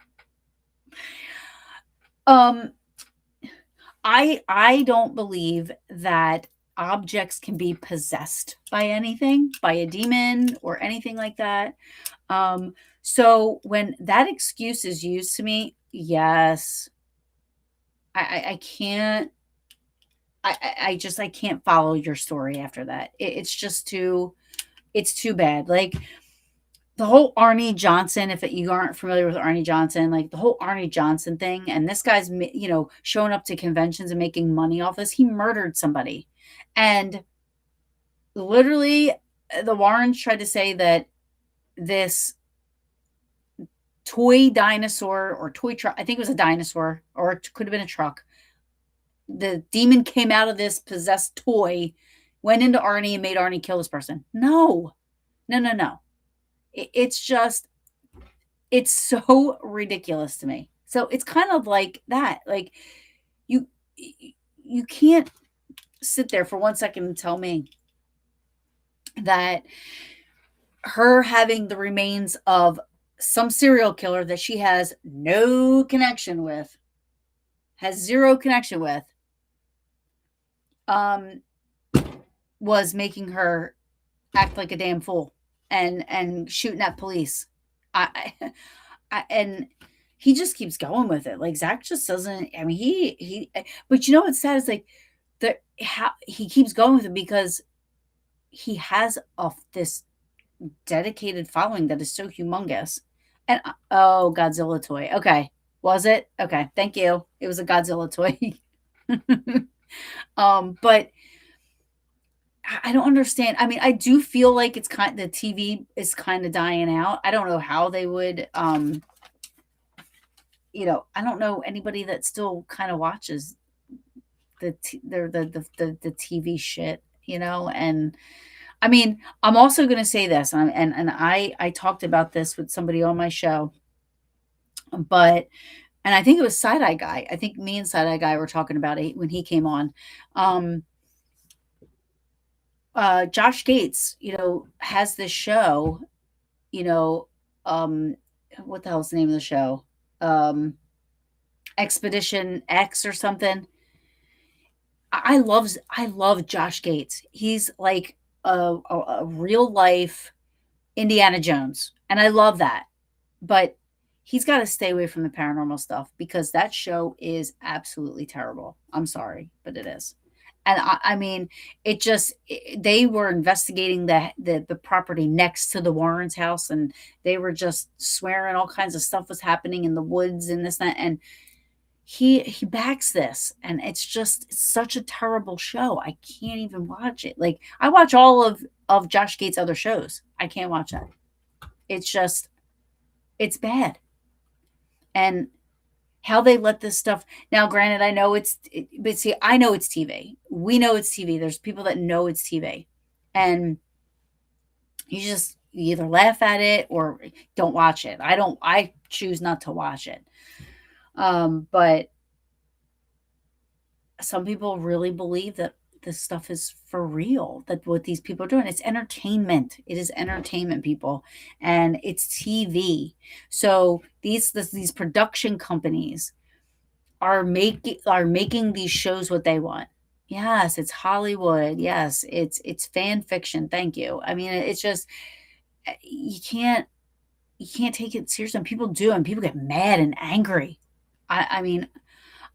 Um, I don't believe that objects can be possessed by anything, by a demon or anything like that. So when that excuse is used to me, yes, I can't. I can't follow your story after that. It's just too. It's too bad. Like, the whole Arnie Johnson, if you aren't familiar with Arnie Johnson, like the whole Arnie Johnson thing, and this guy's, showing up to conventions and making money off this. He murdered somebody. And literally, the Warrens tried to say that this toy dinosaur or toy truck, I think it was a dinosaur, or it could have been a truck. The demon came out of this possessed toy, went into Arnie, and made Arnie kill this person. No, no, no, no. It's just, it's so ridiculous to me. So it's kind of like that. Like, you you can't sit there for 1 second and tell me that her having the remains of some serial killer that she has no connection with, has zero connection with, um, was making her act like a damn fool and shooting at police. And he just keeps going with it. Like, Zach just doesn't. I mean, he. But you know what's sad is like how he keeps going with it because he has this dedicated following that is so humongous. And oh, Godzilla toy. Okay, was it? Okay, thank you. It was a Godzilla toy. But I don't understand. I mean, I do feel like the TV is kind of dying out. I don't know how they would. I don't know anybody that still kind of watches the TV shit. And I mean, I'm also going to say this, and I talked about this with somebody on my show, but and I think it was Side Eye Guy. I think me and Side Eye Guy were talking about it when he came on. Josh Gates, has this show, you know, what the hell's the name of the show? Expedition X or something. I love Josh Gates. He's like a real life Indiana Jones, and I love that. But he's got to stay away from the paranormal stuff because that show is absolutely terrible. I'm sorry, but it is. And I mean, they were investigating the property next to the Warrens' house, and they were just swearing all kinds of stuff was happening in the woods and this and that. And he backs this, and it's such a terrible show. I can't even watch it. Like, I watch all of Josh Gates' other shows. I can't watch that. It's bad. And how they let this stuff now, granted, but see, I know it's TV. We know it's TV. There's people that know it's TV. And you either laugh at it or don't watch it. I choose not to watch it. But some people really believe that this stuff is for real, that what these people are doing, it's entertainment. It is entertainment, people, and it's TV. So these production companies are making these shows what they want. Yes, it's Hollywood. Yes, it's fan fiction. Thank you. I mean, it's just you can't take it seriously. And people do, and people get mad and angry. I mean,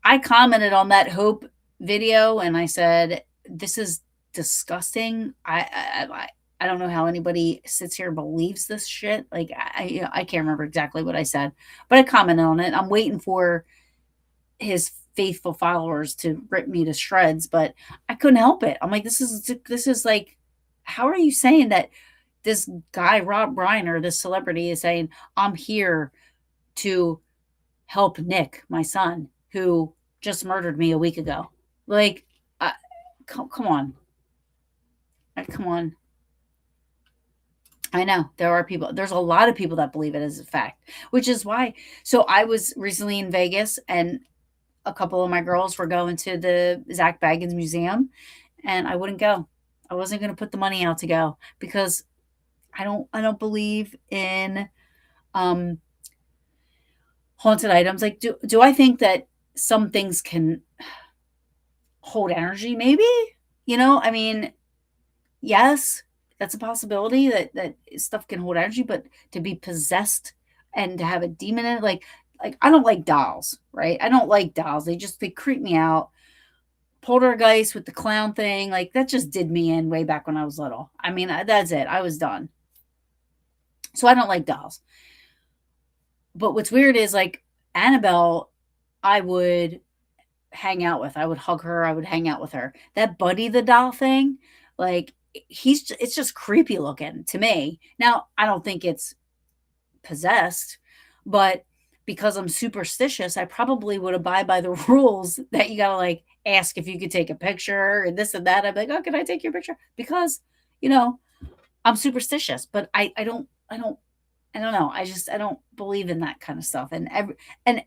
I commented on that Hope video, and I said, "This is disgusting." I don't know how anybody sits here and believes this shit. Like, I can't remember exactly what I said, but I commented on it. I'm waiting for his faithful followers to rip me to shreds, but I couldn't help it. I'm like, this is like, how are you saying that this guy Rob Reiner, this celebrity, is saying, I'm here to help Nick, my son, who just murdered me a week ago? Like, come on. Come on. I know there's a lot of people that believe it as a fact, which is why. So I was recently in Vegas, and a couple of my girls were going to the Zach Baggins Museum, and I wouldn't go. I wasn't going to put the money out to go because I don't believe in haunted items. Like, do I think that some things can hold energy? Maybe. I mean, yes, that's a possibility that stuff can hold energy, but to be possessed and to have a demon in it, like I don't like dolls, right? I don't like dolls. They creep me out. Poltergeist with the clown thing, like, that just did me in way back when I was little. I mean, that's it. I was done. So I don't like dolls. But what's weird is like Annabelle, I would hang out with. I would hug her. I would hang out with her. That Buddy the doll thing, like it's just creepy looking to me. Now I don't think it's possessed, but because I'm superstitious, I probably would abide by the rules that you gotta like ask if you could take a picture and this and that. I'm like, oh, can I take your picture? Because you know I'm superstitious, but I don't know. I don't believe in that kind of stuff. And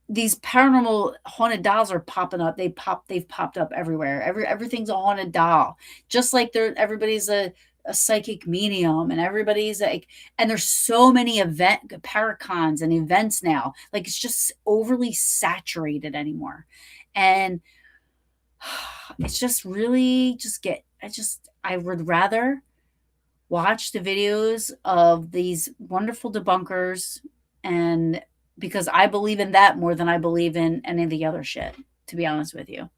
these paranormal haunted dolls are popping up. They've popped up everywhere. Everything's a haunted doll. Just like everybody's a psychic medium and everybody's like, and there's so many paracons and events now. Like it's just overly saturated anymore. And it's just really just get I would rather watch the videos of these wonderful debunkers, and because I believe in that more than I believe in any of the other shit, to be honest with you.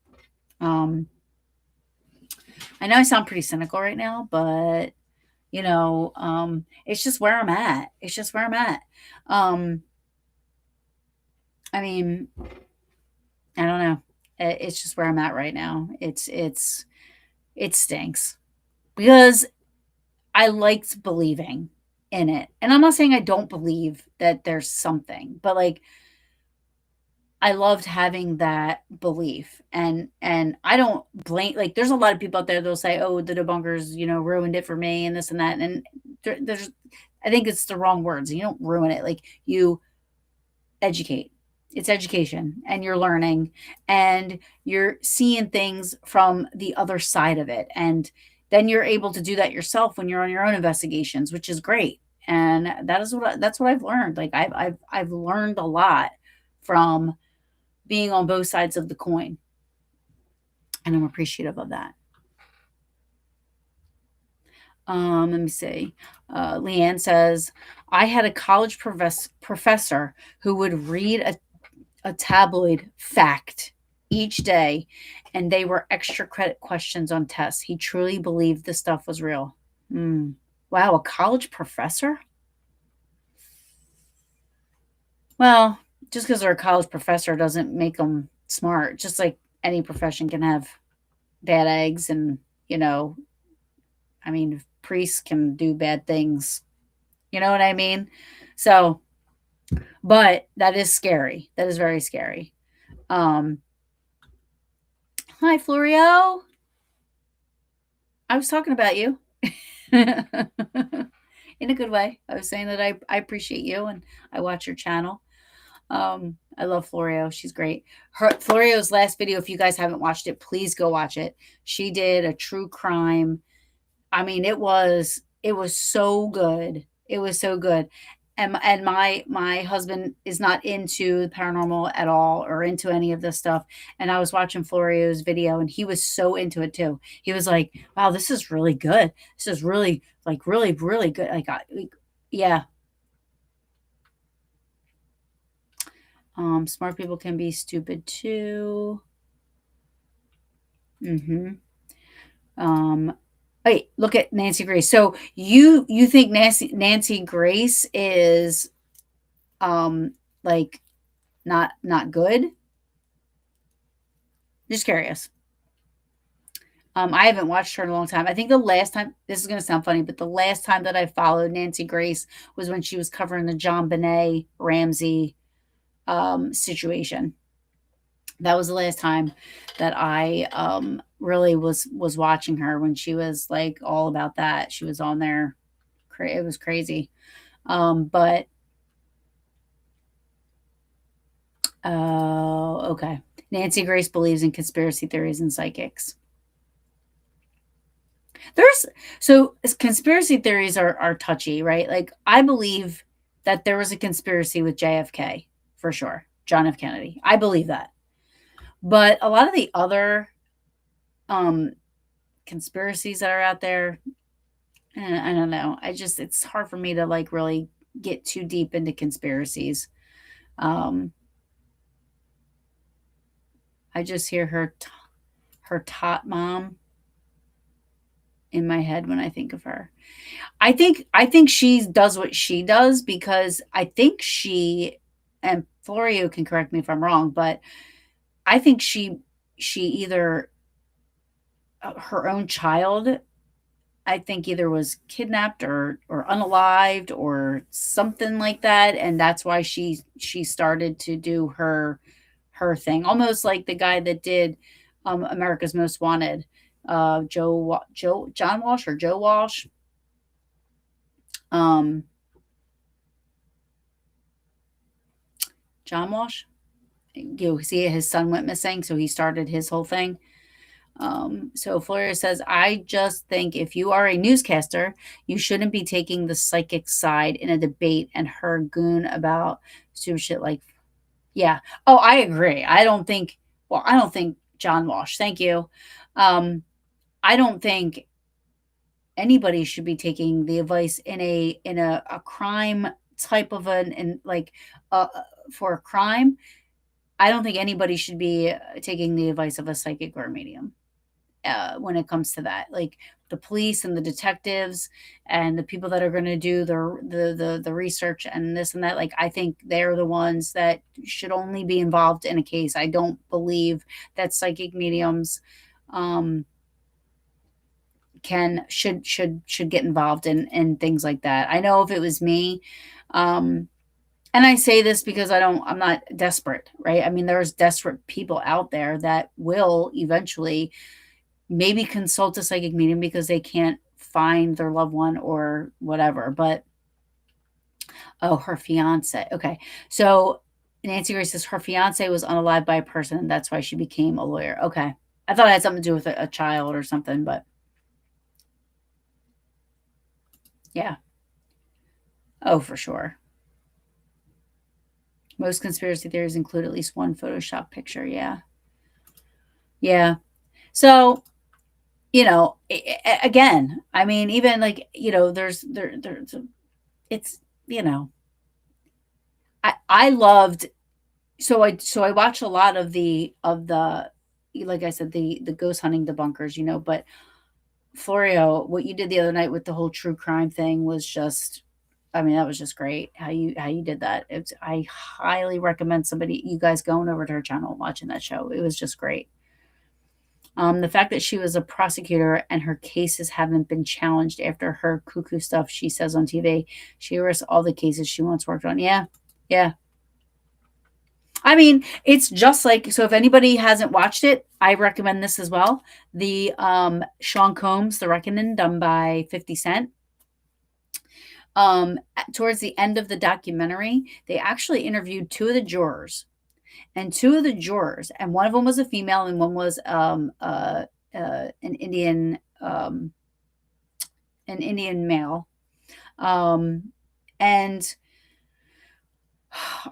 Um, I know I sound pretty cynical right now, but it's just where I'm at. It's just where I'm at. Um, I mean, I don't know. It's just where I'm at right now. It stinks because I liked believing in it. And I'm not saying I don't believe that there's something, but like I loved having that belief. And I don't blame, like there's a lot of people out there that'll say, "Oh, the debunkers, ruined it for me and this and that." And there's I think it's the wrong words. You don't ruin it. Like you educate. It's education and you're learning and you're seeing things from the other side of it. And then you're able to do that yourself when you're on your own investigations, which is great. And that's what I've learned. Like I've learned a lot from being on both sides of the coin, and I'm appreciative of that. Let me see. Leanne says, I had a college professor who would read a tabloid fact each day, and they were extra credit questions on tests. He truly believed this stuff was real. Mm. Wow, a college professor? Well, just because they're a college professor doesn't make them smart. Just like any profession can have bad eggs, and I mean, priests can do bad things. You know what I mean? So, but that is scary. That is very scary. Um, Hi, Florio. I was talking about you in a good way. I was saying that I appreciate you and I watch your channel. I love Florio. She's great. Florio's last video, if you guys haven't watched it, please go watch it. She did a true crime. I mean, it was so good. It was so good. And my husband is not into paranormal at all or into any of this stuff. And I was watching Florio's video and he was so into it too. He was like, "Wow, this is really good. This is really like really really good." Yeah. Smart people can be stupid too. Mhm. Um Wait, look at Nancy Grace. So you think Nancy Grace is like not good? Just curious. I haven't watched her in a long time. I think the last time, this is going to sound funny, but the last time that I followed Nancy Grace was when she was covering the John Benet Ramsey situation. That was the last time that I really was watching her, when she was like all about that. She was on there. It was crazy. But oh, okay. Nancy Grace believes in conspiracy theories and psychics. There's so conspiracy theories are touchy, right? Like I believe that there was a conspiracy with JFK for sure, John F. Kennedy. I believe that. But a lot of the other um conspiracies that are out there, I don't know. It's hard for me to like really get too deep into conspiracies. Um I just hear her tot mom in my head when I think of her. I think she does what she does because I think she, and Florio can correct me if I'm wrong, but I think she either her own child, I think either was kidnapped or unalived or something like that, and that's why she started to do her thing, almost like the guy that did America's Most Wanted, Joe John Walsh or Joe Walsh. Um, John Walsh. You see, his son went missing, so he started his whole thing. So Floria says, I just think if you are a newscaster, you shouldn't be taking the psychic side in a debate and her goon about stupid shit like, yeah. Oh, I agree. I don't think John Walsh, thank you. Um, I don't think anybody should be taking the advice in a crime type of an, and like, uh, for a crime. I don't think anybody should be taking the advice of a psychic or a medium when it comes to that. Like the police and the detectives and the people that are going to do the research and this and that. Like I think they're the ones that should only be involved in a case. I don't believe that psychic mediums um, can should get involved in things like that. I know if it was me. Um, and I say this because I'm not desperate, right? I mean, there's desperate people out there that will eventually maybe consult a psychic medium because they can't find their loved one or whatever. But oh, her fiance. Okay. So Nancy Grace says her fiance was unalived by a person, and that's why she became a lawyer. Okay. I thought it had something to do with a child or something, but yeah. Oh, for sure. Most conspiracy theories include at least one Photoshop picture. Yeah. Yeah. So, again, I mean, even like, there's, it's, you know, I loved, so I watched a lot of the, like I said, the ghost hunting debunkers, but Florio, what you did the other night with the whole true crime thing was just, I mean, that was just great how you did that. I highly recommend you guys going over to her channel and watching that show. It was just great. The fact that she was a prosecutor and her cases haven't been challenged after her cuckoo stuff she says on TV. She risks all the cases she once worked on. Yeah. Yeah. I mean, it's just like, so if anybody hasn't watched it, I recommend this as well. The Sean Combs, The Reckoning, done by 50 Cent. Towards the end of the documentary, they actually interviewed two of the jurors, and one of them was a female, and one was an Indian male. Um, and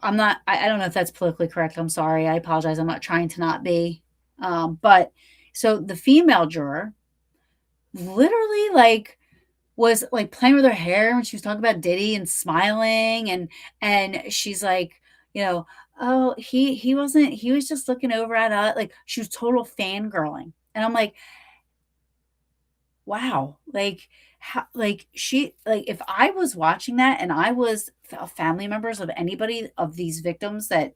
I don't know if that's politically correct. I'm sorry. I apologize. I'm not trying to not be. But so the female juror literally like was like playing with her hair when she was talking about Diddy and smiling, and she's like, oh, he wasn't, he was just looking over at us. Like she was total fangirling. And I'm like, wow, like how, like she, like if I was watching that and I was family members of anybody of these victims that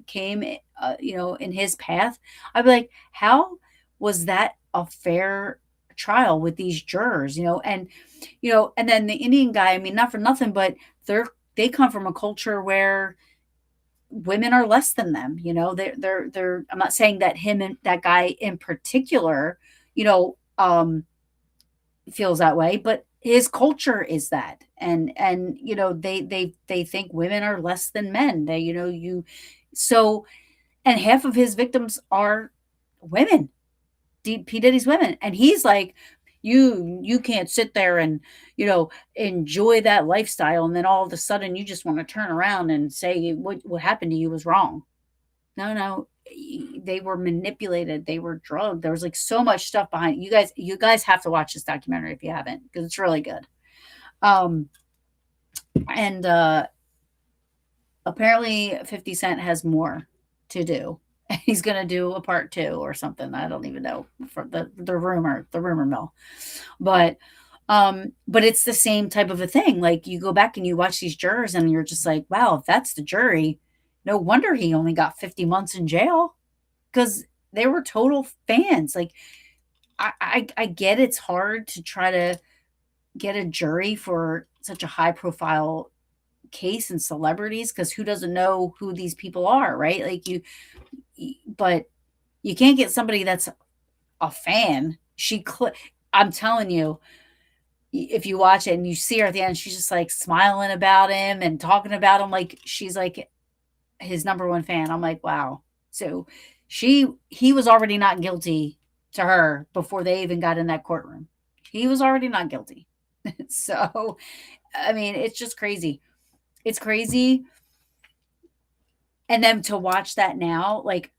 came in his path, I'd be like, how was that a fair trial with these jurors? And then the Indian guy, I mean, not for nothing, but they come from a culture where women are less than them. They're I'm not saying that him and that guy in particular, feels that way, but his culture is that. And they think women are less than men. They you so and half of his victims are women. P Diddy's women, and he's like, you can't sit there and enjoy that lifestyle, and then all of a sudden you just want to turn around and say what happened to you was wrong. No, no, they were manipulated. They were drugged. There was like so much stuff behind it. You guys have to watch this documentary if you haven't, because it's really good. Um, and apparently 50 Cent has more to do. He's gonna do a part two or something. I don't even know for the rumor mill. But it's the same type of a thing. Like you go back and you watch these jurors and you're just like, wow, if that's the jury, no wonder he only got 50 months in jail because they were total fans. Like I get it's hard to try to get a jury for such a high profile case and celebrities because who doesn't know who these people are, right? Like but you can't get somebody that's a fan. I'm telling you, if you watch it and you see her at the end, she's just like smiling about him and talking about him like she's like his number one fan. I'm like, wow. So he was already not guilty to her before they even got in that courtroom. He was already not guilty. So, I mean, it's just crazy. It's crazy. And then to watch that now, like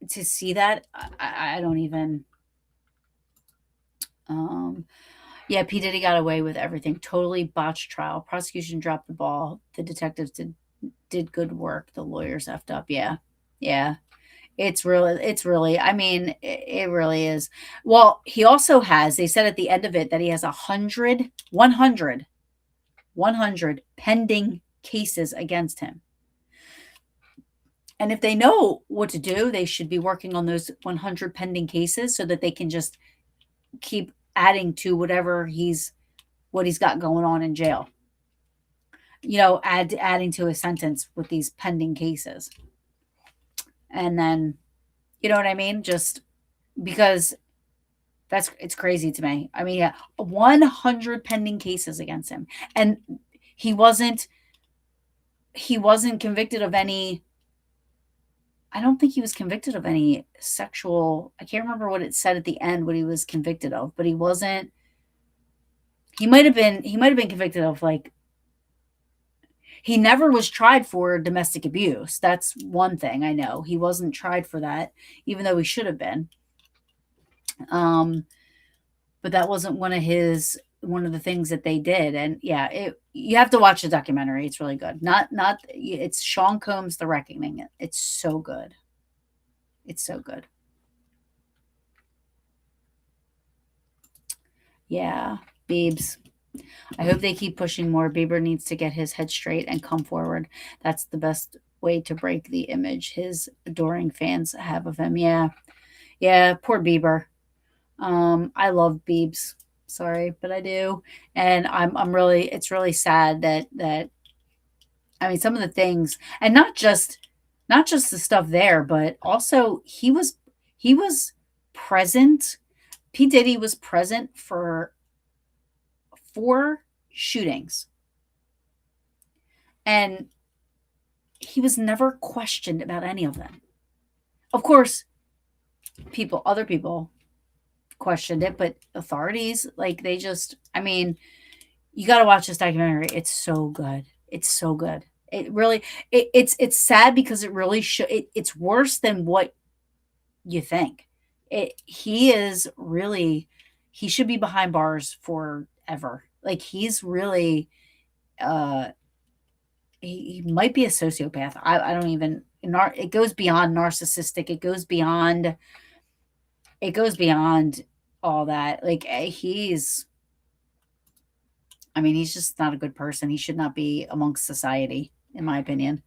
to see that, I don't even. Um, yeah, P Diddy got away with everything. Totally botched trial. Prosecution dropped the ball. The detectives did good work. The lawyers effed up. Yeah, yeah. It's really. I mean, it really is. Well, he also has. They said at the end of it that he has 100 pending cases against him. And if they know what to do, they should be working on those 100 pending cases so that they can just keep adding to what he's got going on in jail. Adding to his sentence with these pending cases. And then, you know what I mean? Just because it's crazy to me. I mean, yeah, 100 pending cases against him. And he wasn't convicted of any. I don't think he was convicted of any sexual. I can't remember what it said at the end what he was convicted of, but he wasn't. He might have been. He might have been convicted of like. He never was tried for domestic abuse. That's one thing I know. He wasn't tried for that, even though he should have been. But that wasn't one of the things that they did. And yeah, you have to watch the documentary. It's really good. Not it's Sean Combs The Reckoning. It's so good. It's so good. Yeah, Biebs. I hope they keep pushing more. Bieber needs to get his head straight and come forward. That's the best way to break the image his adoring fans have of him. Yeah. Yeah, poor Bieber. I love Biebs. Sorry, but I do. And I'm really it's really sad that I mean some of the things and not just the stuff there, but also he was present. P. Diddy was present for 4 shootings. And he was never questioned about any of them. Of course, other people questioned it, but authorities, like they just, I mean, you got to watch this documentary. It's so good. It's so good. It really, it's sad because it really it's worse than what you think. He is really, he should be behind bars forever. Like he's really, uh, he might be a sociopath. I don't even, it goes beyond narcissistic. It goes beyond all that. Like I mean, he's just not a good person. He should not be amongst society, in my opinion.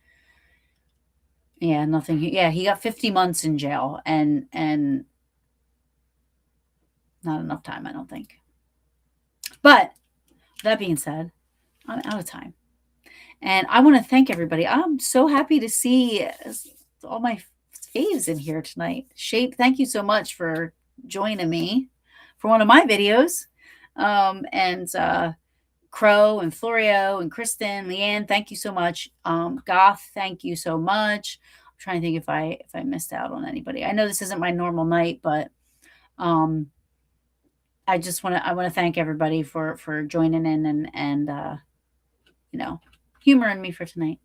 Yeah, nothing. Yeah, he got 50 months in jail and not enough time, I don't think. But that being said, I'm out of time. And I want to thank everybody. I'm so happy to see all my faves in here tonight. Shape, thank you so much for joining me for one of my videos. And Crow and Florio and Kristen, Leanne, thank you so much. Goth, thank you so much. I'm trying to think if I missed out on anybody. I know this isn't my normal night, but um, I want to thank everybody for joining in and humoring me for tonight.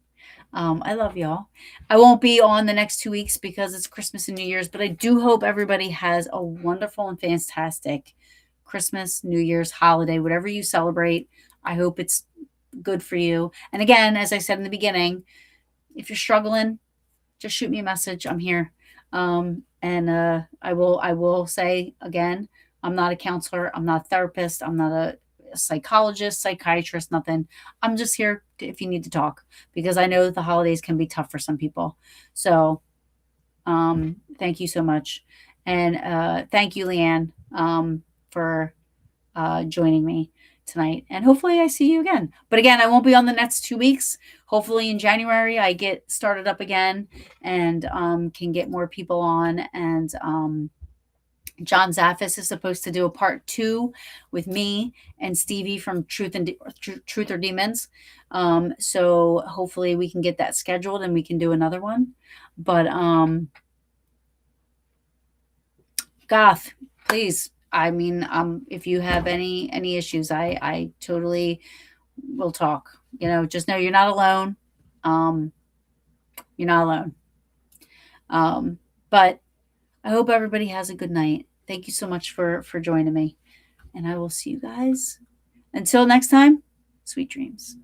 I love y'all. I won't be on the next 2 weeks because it's Christmas and New Year's, but I do hope everybody has a wonderful and fantastic Christmas, New Year's, holiday, whatever you celebrate. I hope it's good for you. And again, as I said in the beginning, if you're struggling, just shoot me a message. I'm here. And I will say again, I'm not a counselor, I'm not a therapist, I'm not a psychologist, psychiatrist, nothing. I'm just here if you need to talk, because I know the holidays can be tough for some people. So thank you so much. And thank you, Leanne, for joining me tonight. And hopefully I see you again. But again, I won't be on the next 2 weeks. Hopefully in January I get started up again and can get more people on. And John Zaffis is supposed to do a part 2 with me and Stevie from Truth or Demons. So hopefully we can get that scheduled and we can do another one. But Goth, please. I mean, if you have any issues, I totally will talk. Just know you're not alone. Um, you're not alone. But I hope everybody has a good night. Thank you so much for joining me, and I will see you guys until next time. Sweet dreams.